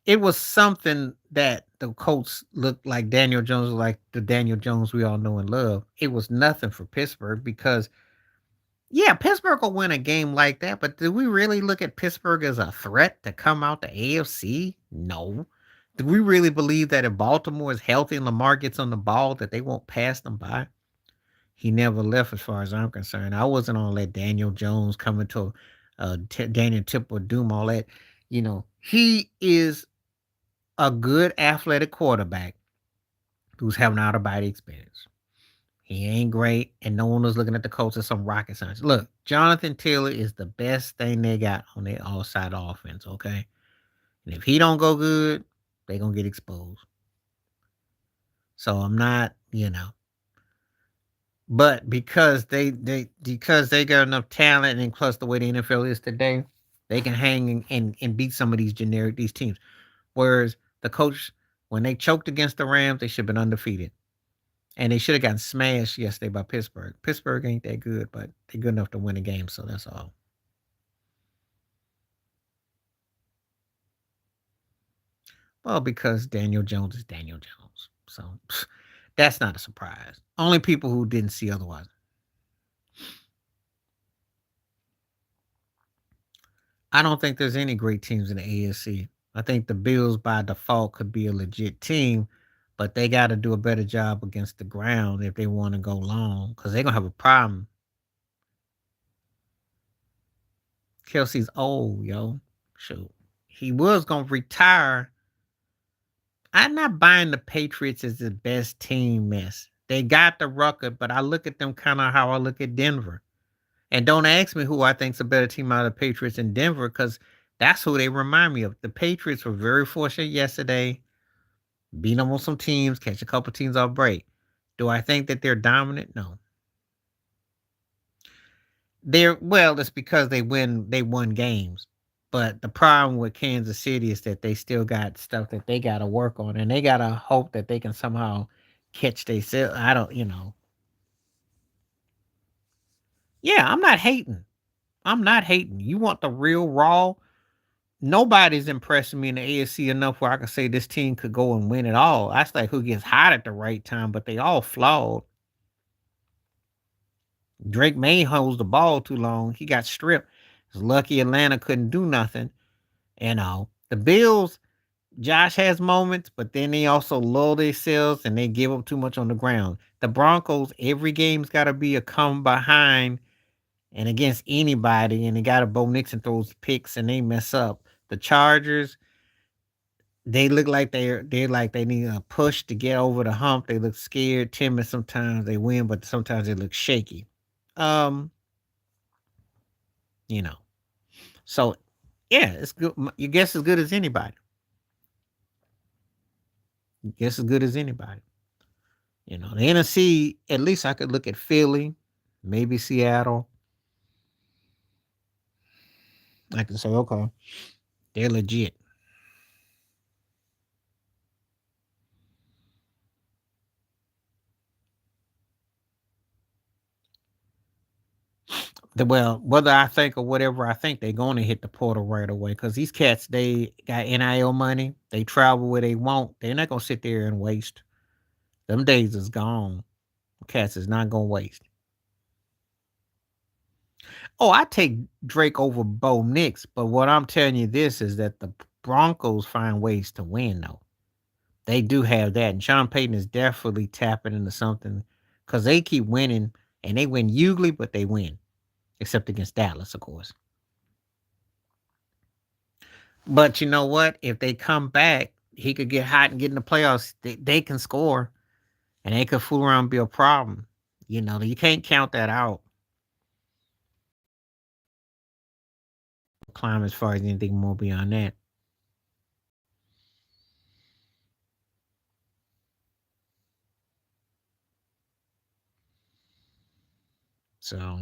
it was something that the Colts looked like Daniel Jones, like the Daniel Jones we all know and love. It was nothing for Pittsburgh because, yeah, Pittsburgh will win a game like that, but do we really look at Pittsburgh as a threat to come out the AFC? No. Do we really believe that if Baltimore is healthy and Lamar gets on the ball, that they won't pass them by? He never left, as far as I'm concerned. I wasn't on that Daniel Jones coming to Daniel Tip or Doom, all that. He is a good athletic quarterback who's having out of body experience. He ain't great, and no one was looking at the Colts as some rocket science. Look, Jonathan Taylor is the best thing they got on their all-side offense, okay? And if he don't go good, they gonna get exposed. So I'm not, but because they got enough talent, and plus the way the NFL is today, they can hang and beat some of these teams. Whereas the coach, when they choked against the Rams, they should have been undefeated. And they should have gotten smashed yesterday by Pittsburgh. Pittsburgh ain't that good, but they're good enough to win a game, so that's all. Well, because Daniel Jones is Daniel Jones. So that's not a surprise. Only people who didn't see otherwise. I don't think there's any great teams in the AFC. I think the Bills by default could be a legit team, but they got to do a better job against the ground if they want to go long because they're going to have a problem. Kelsey's old, yo. Shoot. He was going to retire. I'm not buying the Patriots as the best team, miss. They got the record, but I look at them kind of how I look at Denver. And don't ask me who I think's a better team out of the Patriots in Denver, because that's who they remind me of. The Patriots were very fortunate yesterday, beat them on some teams, catch a couple teams off break. Do I think that they're dominant? No. It's because they won games. But the problem with Kansas City is that they still got stuff that they gotta work on, and they gotta hope that they can somehow catch themselves. I don't, Yeah, I'm not hating. I'm not hating. You want the real raw? Nobody's impressing me in the AFC enough where I can say this team could go and win it all. That's like who gets hot at the right time, but they all flawed. Drake May holds the ball too long. He got stripped. It's lucky Atlanta couldn't do nothing. The Bills, Josh has moments, but then they also lull themselves and they give up too much on the ground. The Broncos, every game's got to be a come behind and against anybody, and they got a Bo Nixon throws picks and they mess up. The Chargers, they look like they're like they need a push to get over the hump. They look scared, timid. Sometimes they win, but sometimes they look shaky. Um, you know. So yeah, it's good. You guess as good as anybody. You guess as good as anybody. The NFC. At least I could look at Philly, maybe Seattle. I can say, okay, they're legit. Well, whether I think or whatever I think, they're going to hit the portal right away because these cats, they got NIL money. They travel where they want. They're not going to sit there and waste. Them days is gone. Cats is not going to waste. Oh, I take Drake over Bo Nix, but what I'm telling you this is that the Broncos find ways to win, though. They do have that. And Sean Payton is definitely tapping into something because they keep winning and they win usually, but they win, except against Dallas, of course. But you know what? If they come back, he could get hot and get in the playoffs. They can score, and they could fool around and be a problem. You can't count that out. Climb as far as anything more beyond that. So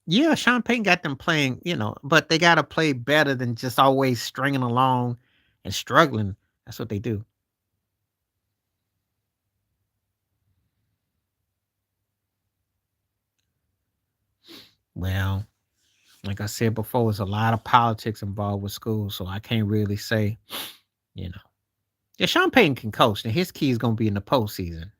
yeah, Sean Payton got them playing, but they got to play better than just always stringing along and struggling. That's what they do. Well, like I said before, there's a lot of politics involved with school, so I can't really say, you know. Yeah, Sean Payton can coach, and his key is going to be in the postseason.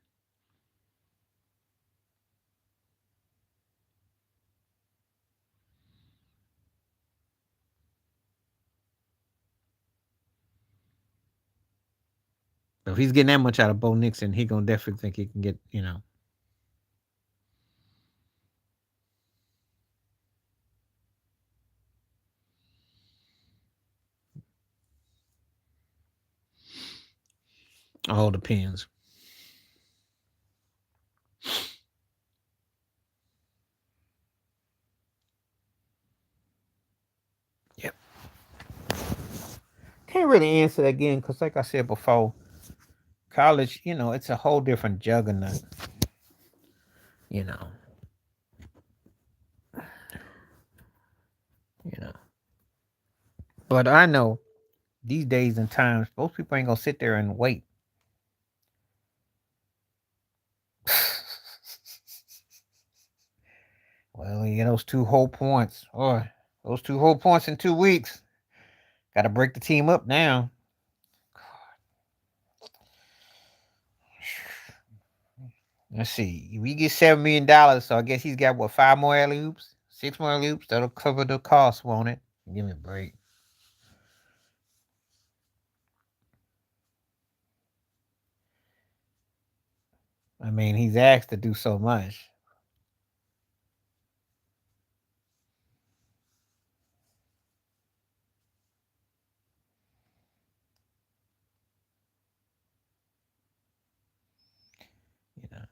So if he's getting that much out of Bo Nixon, he gonna definitely think he can get. All depends. Yep. Can't really answer that again because, like I said before, college, it's a whole different juggernaut. You know, you know. But I know these days and times, most people ain't gonna sit there and wait. Well, you get those two whole points, or those two whole points in 2 weeks. Got to break the team up now. Let's see. We get $7 million, so I guess he's got what, 5 more alley oops, 6 more alley oops. That'll cover the cost, won't it? Give me a break. I mean, he's asked to do so much. You know,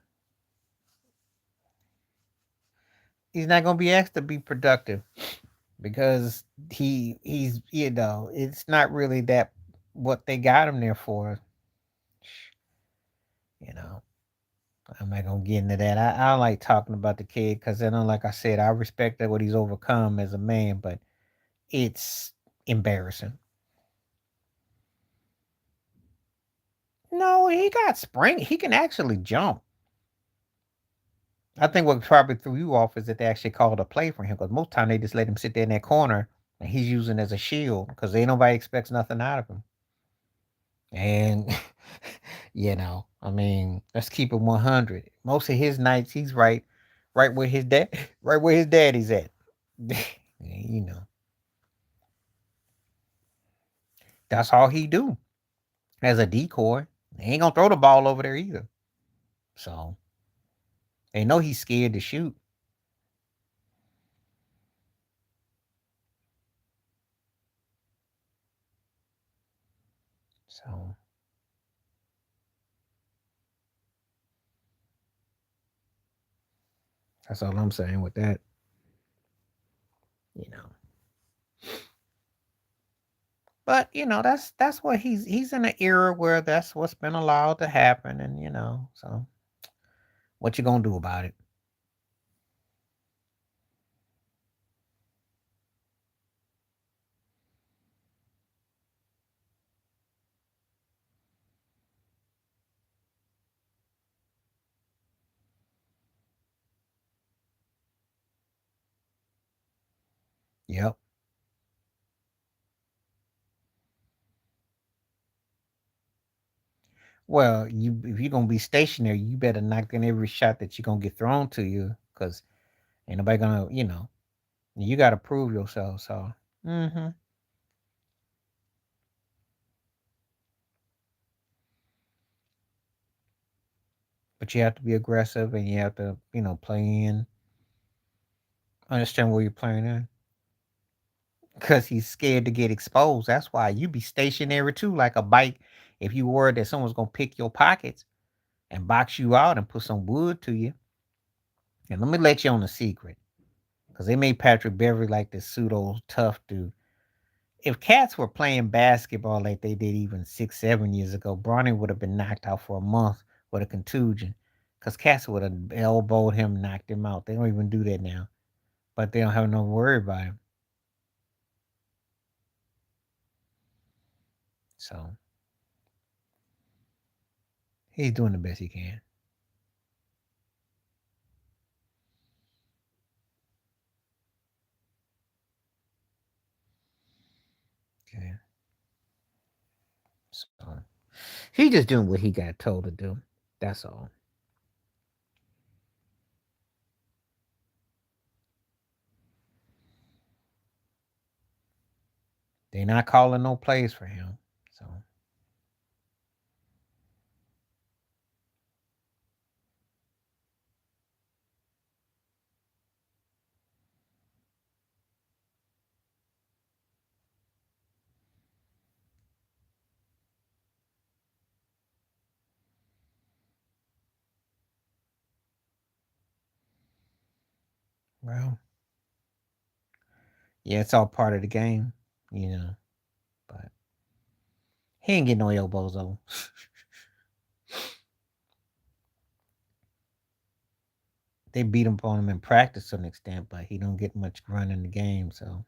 he's not gonna be asked to be productive because he's it's not really that what they got him there for. You know, I'm not gonna get into that. I don't like talking about the kid because I know, like I said, I respect that what he's overcome as a man, but it's embarrassing. No, he got spring. He can actually jump. I think what probably threw you off is that they actually called a play for him because most time they just let him sit there in that corner and he's using as a shield because ain't nobody expects nothing out of him. And I mean, let's keep it 100. Most of his nights, he's right where his dad, right where his daddy's at. you know, that's all he do as a decoy. He ain't gonna throw the ball over there either. So they know he's scared to shoot. So that's all I'm saying with that. You know. But that's what he's in an era where that's what's been allowed to happen, and so what you gonna do about it? Yep. Well, if you're gonna be stationary, you better knock in every shot that you're gonna get thrown to you, because ain't nobody gonna, you got to prove yourself. So, hmm but you have to be aggressive and you have to, play in. Understand where you're playing in? Because he's scared to get exposed. That's why you be stationary too, like a bike. If you worried that someone's gonna pick your pockets and box you out and put some wood to you. And let me let you on a secret. Because they made Patrick Beverly like this pseudo tough dude. If cats were playing basketball like they did even 6, 7 years ago, Bronny would have been knocked out for a month with a contusion. Because cats would have elbowed him, knocked him out. They don't even do that now. But they don't have no worry about him. So he's doing the best he can. Okay. So he just doing what he got told to do. That's all. They not calling no plays for him. So well, yeah, it's all part of the game, you know. But he ain't getting no elbows though. They beat him on him in practice to an extent, but he don't get much run in the game. So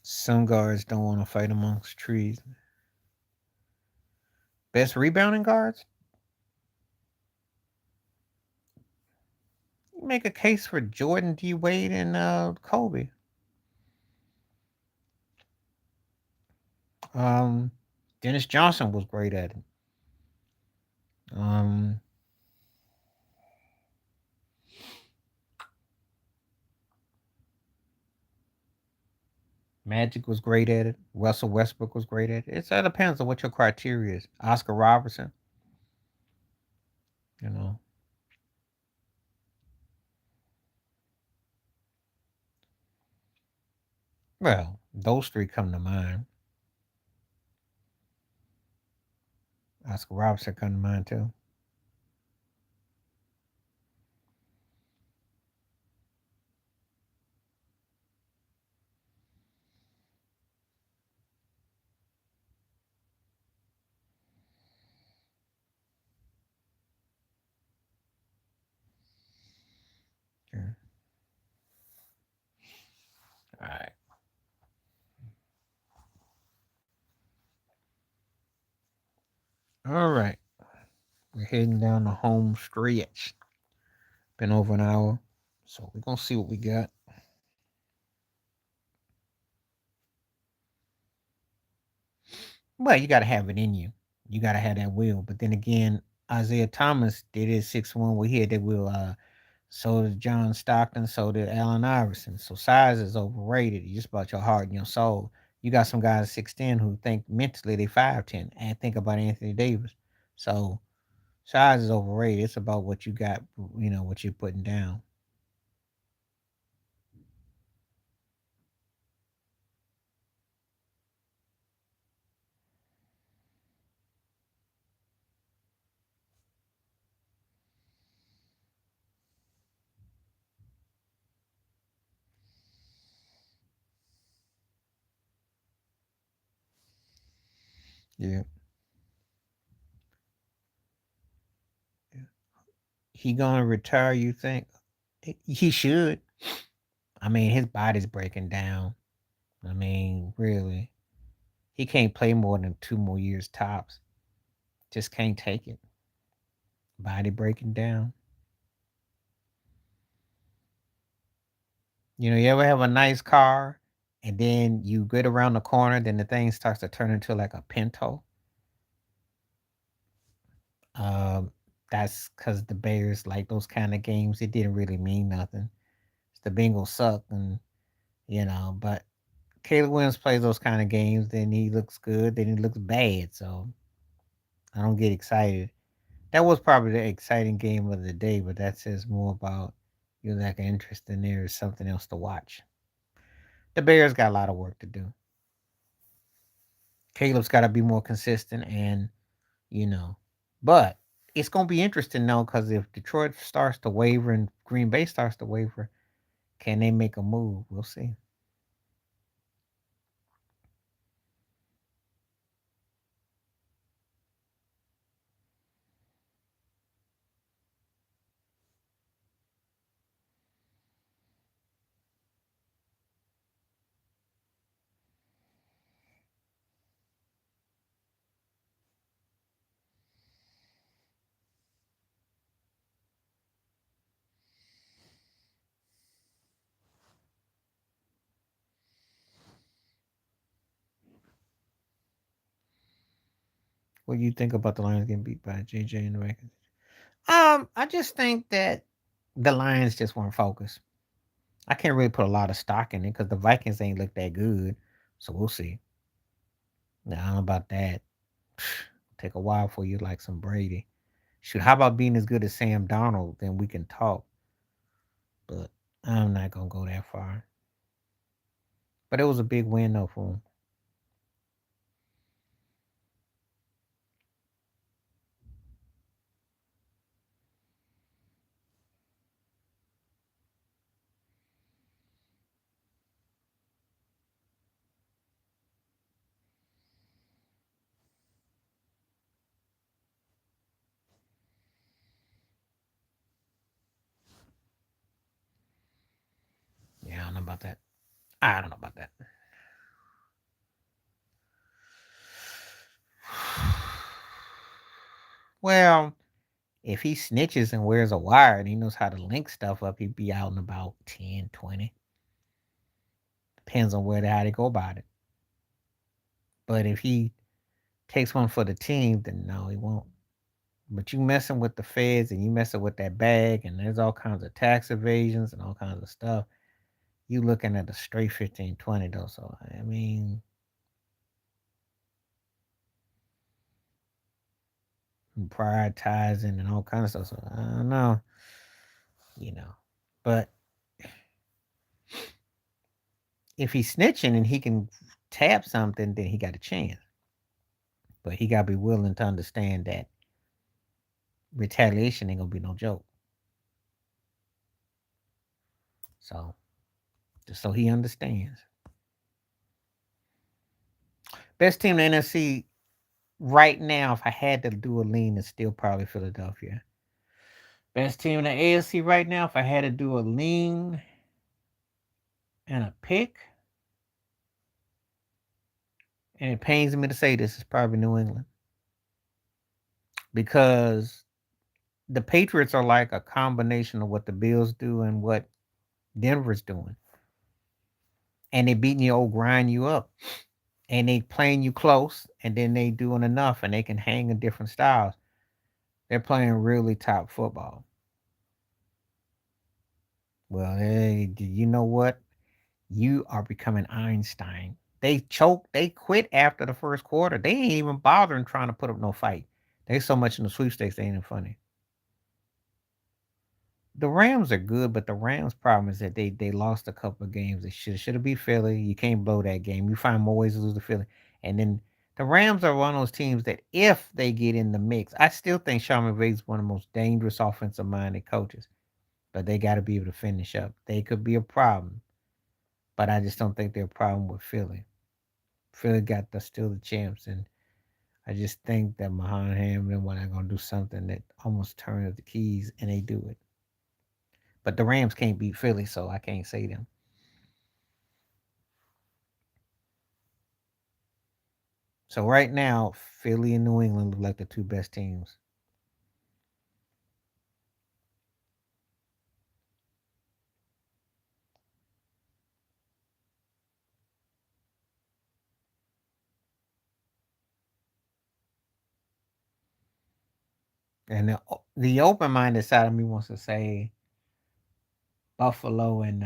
some guards don't want to fight amongst trees. Best rebounding guards? You make a case for Jordan, D. Wade, and Kobe. Um, Dennis Johnson was great at it. Um, Magic was great at it. Russell Westbrook was great at it. It depends on what your criteria is. Oscar Robertson, you know. Well, those three come to mind. Oscar Robertson come to mind too. Yeah. All right. All right. We're heading down the home stretch. Been over an hour. So we're gonna see what we got. Well, you gotta have it in you. You gotta have that will. But then again, Isaiah Thomas did his 6-1 where he had that will. So did John Stockton, so did Allen Iverson. So size is overrated. It's just about your heart and your soul. You got some guys 6'10" who think mentally they 5'10" and think about Anthony Davis. So size is overrated. It's about what you got, what you're putting down. Yeah. Yeah. He gonna retire, you think? He should. I mean, his body's breaking down. I mean, really. He can't play more than 2 more years tops. Just can't take it. Body breaking down. You ever have a nice car and then you get around the corner, then the thing starts to turn into like a pinto. Um, that's because the Bears like those kind of games. It didn't really mean nothing. The Bengals suck, and but Caleb Williams plays those kind of games. Then he looks good. Then he looks bad. So I don't get excited. That was probably the exciting game of the day, but that says more about you lack of interest in there is something else to watch. The Bears got a lot of work to do. Caleb's got to be more consistent, and you know, but it's gonna be interesting though because if Detroit starts to waver and Green Bay starts to waver, can they make a move? We'll see. What do you think about the Lions getting beat by JJ and the Vikings? I just think that the Lions just weren't focused. I can't really put a lot of stock in it because the Vikings ain't look that good. So we'll see. Now, I don't know about that. Take a while for you like some Brady. Shoot, how about being as good as Sam Donald? Then we can talk. But I'm not gonna go that far. But it was a big win though for him. Yeah, I don't know about that. I don't know about that. Well, if he snitches and wears a wire and he knows how to link stuff up, he'd be out in about 10, 20. Depends on how they go about it. But if he takes one for the team, then no, he won't. But you messing with the feds and you messing with that bag, and there's all kinds of tax evasions and all kinds of stuff. You looking at a straight 15, 20 though. So I mean, prioritizing and all kinds of stuff. So I don't know, you know. But if he's snitching and he can tap something, then he got a chance. But he gotta be willing to understand that retaliation ain't gonna be no joke. So just so he understands. Best team in the NFC right now, if I had to do a lean, it's still probably Philadelphia. Best team in the AFC right now, if I had to do a lean and a pick, and it pains me to say this, is probably New England. Because the Patriots are like a combination of what the Bills do and what Denver's doing. And they beating you old grind you up. And they playing you close, and then they doing enough and they can hang in different styles. They're playing really top football. Well, hey, you know what? You are becoming Einstein. They choked. They quit after the first quarter. They ain't even bothering trying to put up no fight. They so much in the sweepstakes, they ain't even funny. The Rams are good, but the Rams' problem is that they lost a couple of games. They should have beat Philly. You can't blow that game. You find more ways to lose to Philly. And then the Rams are one of those teams that if they get in the mix, I still think Sean McVay is one of the most dangerous offensive minded coaches. But they got to be able to finish up. They could be a problem, but I just don't think they're a problem with Philly. Philly got still the champs, and I just think that Muhammad and them are going to do something that almost turns the keys, and they do it. But the Rams can't beat Philly, so I can't say them. So right now, Philly and New England look like the two best teams. And the open minded side of me wants to say Buffalo and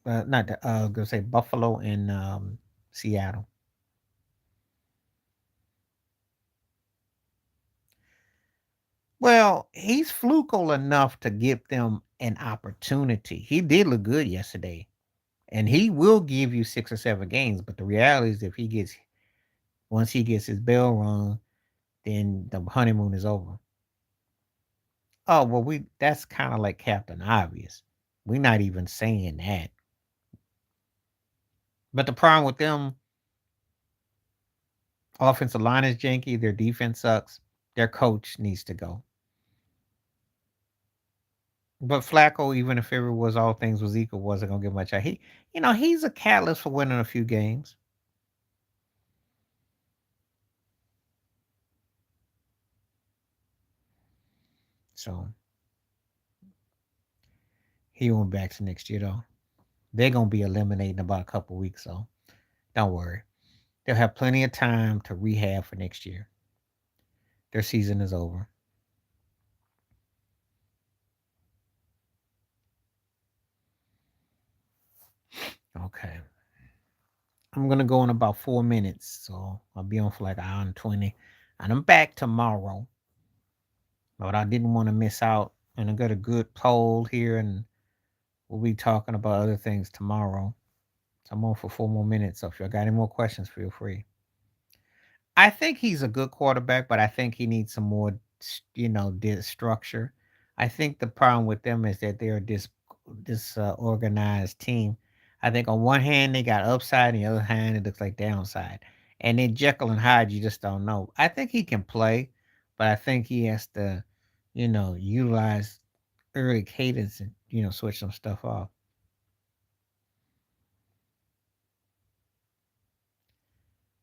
not gonna say Buffalo and Seattle. Well, he's flukel enough to give them an opportunity. He did look good yesterday, and he will give you 6 or 7 games. But the reality is, if he gets once he gets his bell rung, then the honeymoon is over. Oh well, we that's kind of like Captain Obvious. We're not even saying that. But the problem with them, offensive line is janky. Their defense sucks. Their coach needs to go. But Flacco, even if it was all things was equal, wasn't gonna get much out. He's a catalyst for winning a few games. So he went back to next year though. They're gonna be eliminating about a couple weeks, so don't worry. They'll have plenty of time to rehab for next year. Their season is over. Okay. I'm gonna go in about 4 minutes, so I'll be on for like an hour and 20. And I'm back tomorrow. But I didn't want to miss out. And I got a good poll here, and we'll be talking about other things tomorrow. So I'm on for 4 more minutes. So if you got any more questions, feel free. I think he's a good quarterback, but I think he needs some more, structure. I think the problem with them is that they're this organized team. I think on one hand they got upside, on the other hand it looks like downside. And then Jekyll and Hyde, you just don't know. I think he can play, but I think he has to, utilize early cadence and switch some stuff off.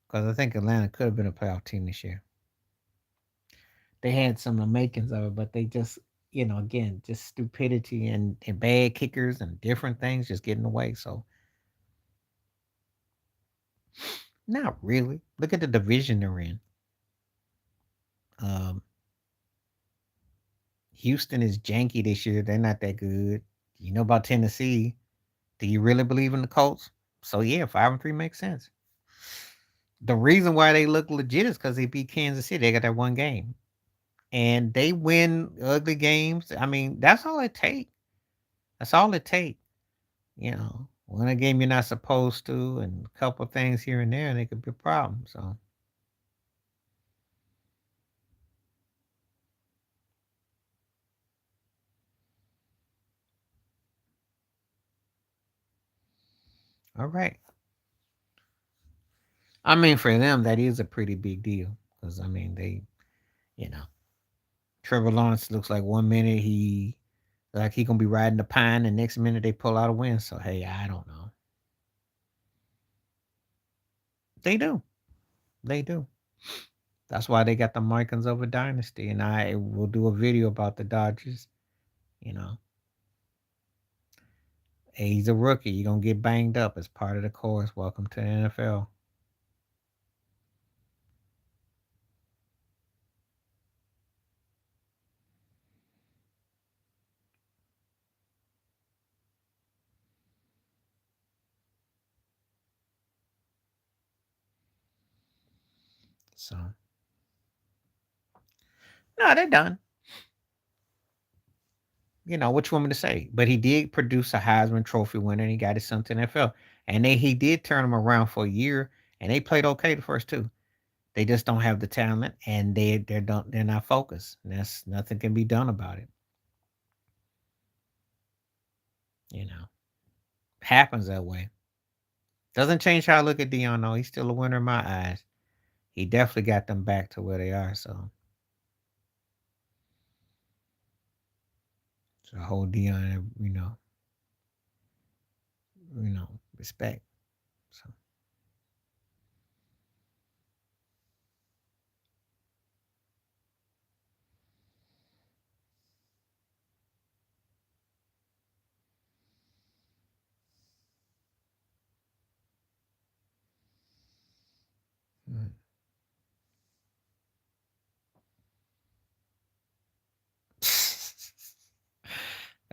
Because I think Atlanta could have been a playoff team this year. They had some of the makings of it, but they just, again, just stupidity and bad kickers and different things just get in the way. So, not really. Look at the division they're in. Um, Houston is janky this year. They're not that good. You know about Tennessee. Do you really believe in the Colts? So, yeah, 5-3 makes sense. The reason why they look legit is because they beat Kansas City. They got that one game. And they win ugly games. I mean, that's all it takes. That's all it takes. Win a game you're not supposed to, and a couple things here and there, and it could be a problem. So, all right. I mean, for them, that is a pretty big deal because I mean, you know, Trevor Lawrence looks like 1 minute he gonna be riding the pine, and next minute they pull out a win. So, hey, I don't know. They do, they do. That's why they got the markings of a dynasty, and I will do a video about the Dodgers. You know, hey, he's a rookie. You're gonna get banged up as part of the course. Welcome to the NFL. So, no, they're done. What you want me to say? But he did produce a Heisman Trophy winner, and he got his son to the NFL. And he did turn him around for a year, and they played okay the first two. They just don't have the talent, and they're not focused. And that's nothing can be done about it. You know, happens that way. Doesn't change how I look at Dion. though. He's still a winner in my eyes. He definitely got them back to where they are. So I hold Dion, respect. So Mm.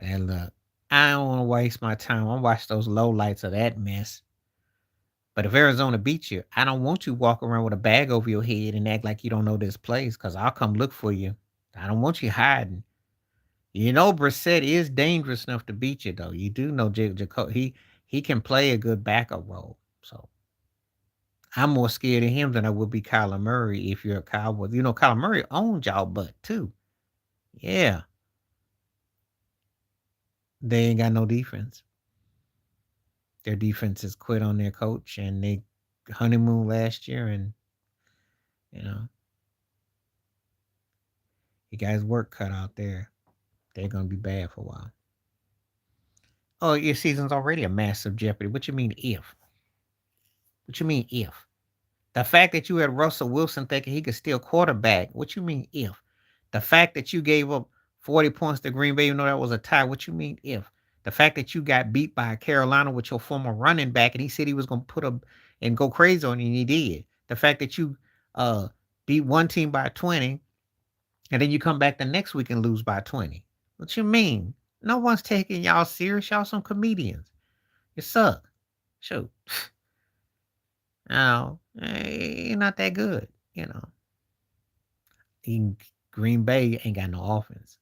And look, I don't want to waste my time. I watch those low lights of that mess. But if Arizona beats you, I don't want you walking around with a bag over your head and act like you don't know this place because I'll come look for you. I don't want you hiding. You know, Brissett is dangerous enough to beat you, though. You do know he can play a good backup role. So I'm more scared of him than I would be Kyler Murray if you're a Cowboy. You know, Kyler Murray owns y'all butt too. Yeah, they ain't got no defense. Their defense is quit on their coach, and they honeymoon last year, and you know he got his work cut out there. They're gonna be bad for a while. Oh, your season's already a massive jeopardy. What you mean if? What you mean if? The fact that you had Russell Wilson thinking he could steal quarterback. What you mean if? The fact that you gave up 40 points to Green Bay, even though that was a tie. What you mean if? The fact that you got beat by Carolina with your former running back, and he said he was gonna put up and go crazy on you, and he did. The fact that you uh beat one team by 20, and then you come back the next week and lose by 20. What you mean? No one's taking y'all serious. Y'all some comedians. You suck. Shoot. Now, you're not that good, you know. In Green Bay ain't got no offense.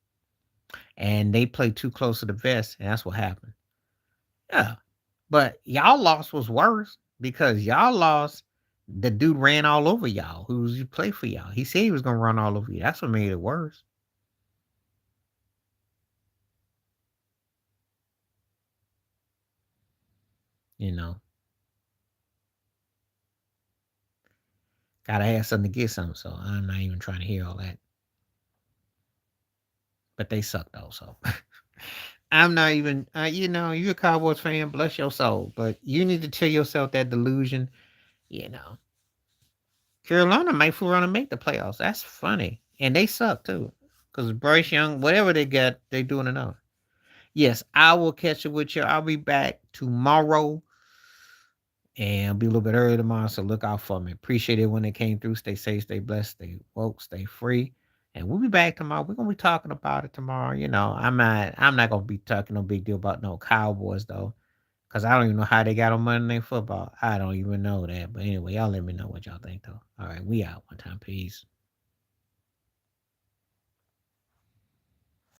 And they play too close to the vest, and that's what happened. Yeah. But y'all loss was worse because y'all lost. The dude ran all over y'all who's you play for y'all. He said he was gonna run all over you. That's what made it worse. You know. Gotta have something to get something, so I'm not even trying to hear all that. But they suck though, so I'm not even you're a Cowboys fan, bless your soul. But you need to tell yourself that delusion, you know. Carolina might fool around and make the playoffs. That's funny. And they suck too. Because Bryce Young, whatever they got, they doing enough. Yes, I will catch it with you. I'll be back tomorrow. And I'll be a little bit early tomorrow. So look out for me. Appreciate it when they came through. Stay safe, stay blessed, stay woke, stay free. And we'll be back tomorrow. We're gonna be talking about it tomorrow. You know, I'm not gonna be talking no big deal about no Cowboys though. Cause I don't even know how they got on Monday Night Football. I don't even know that. But anyway, y'all let me know what y'all think though. All right, we out one time. Peace.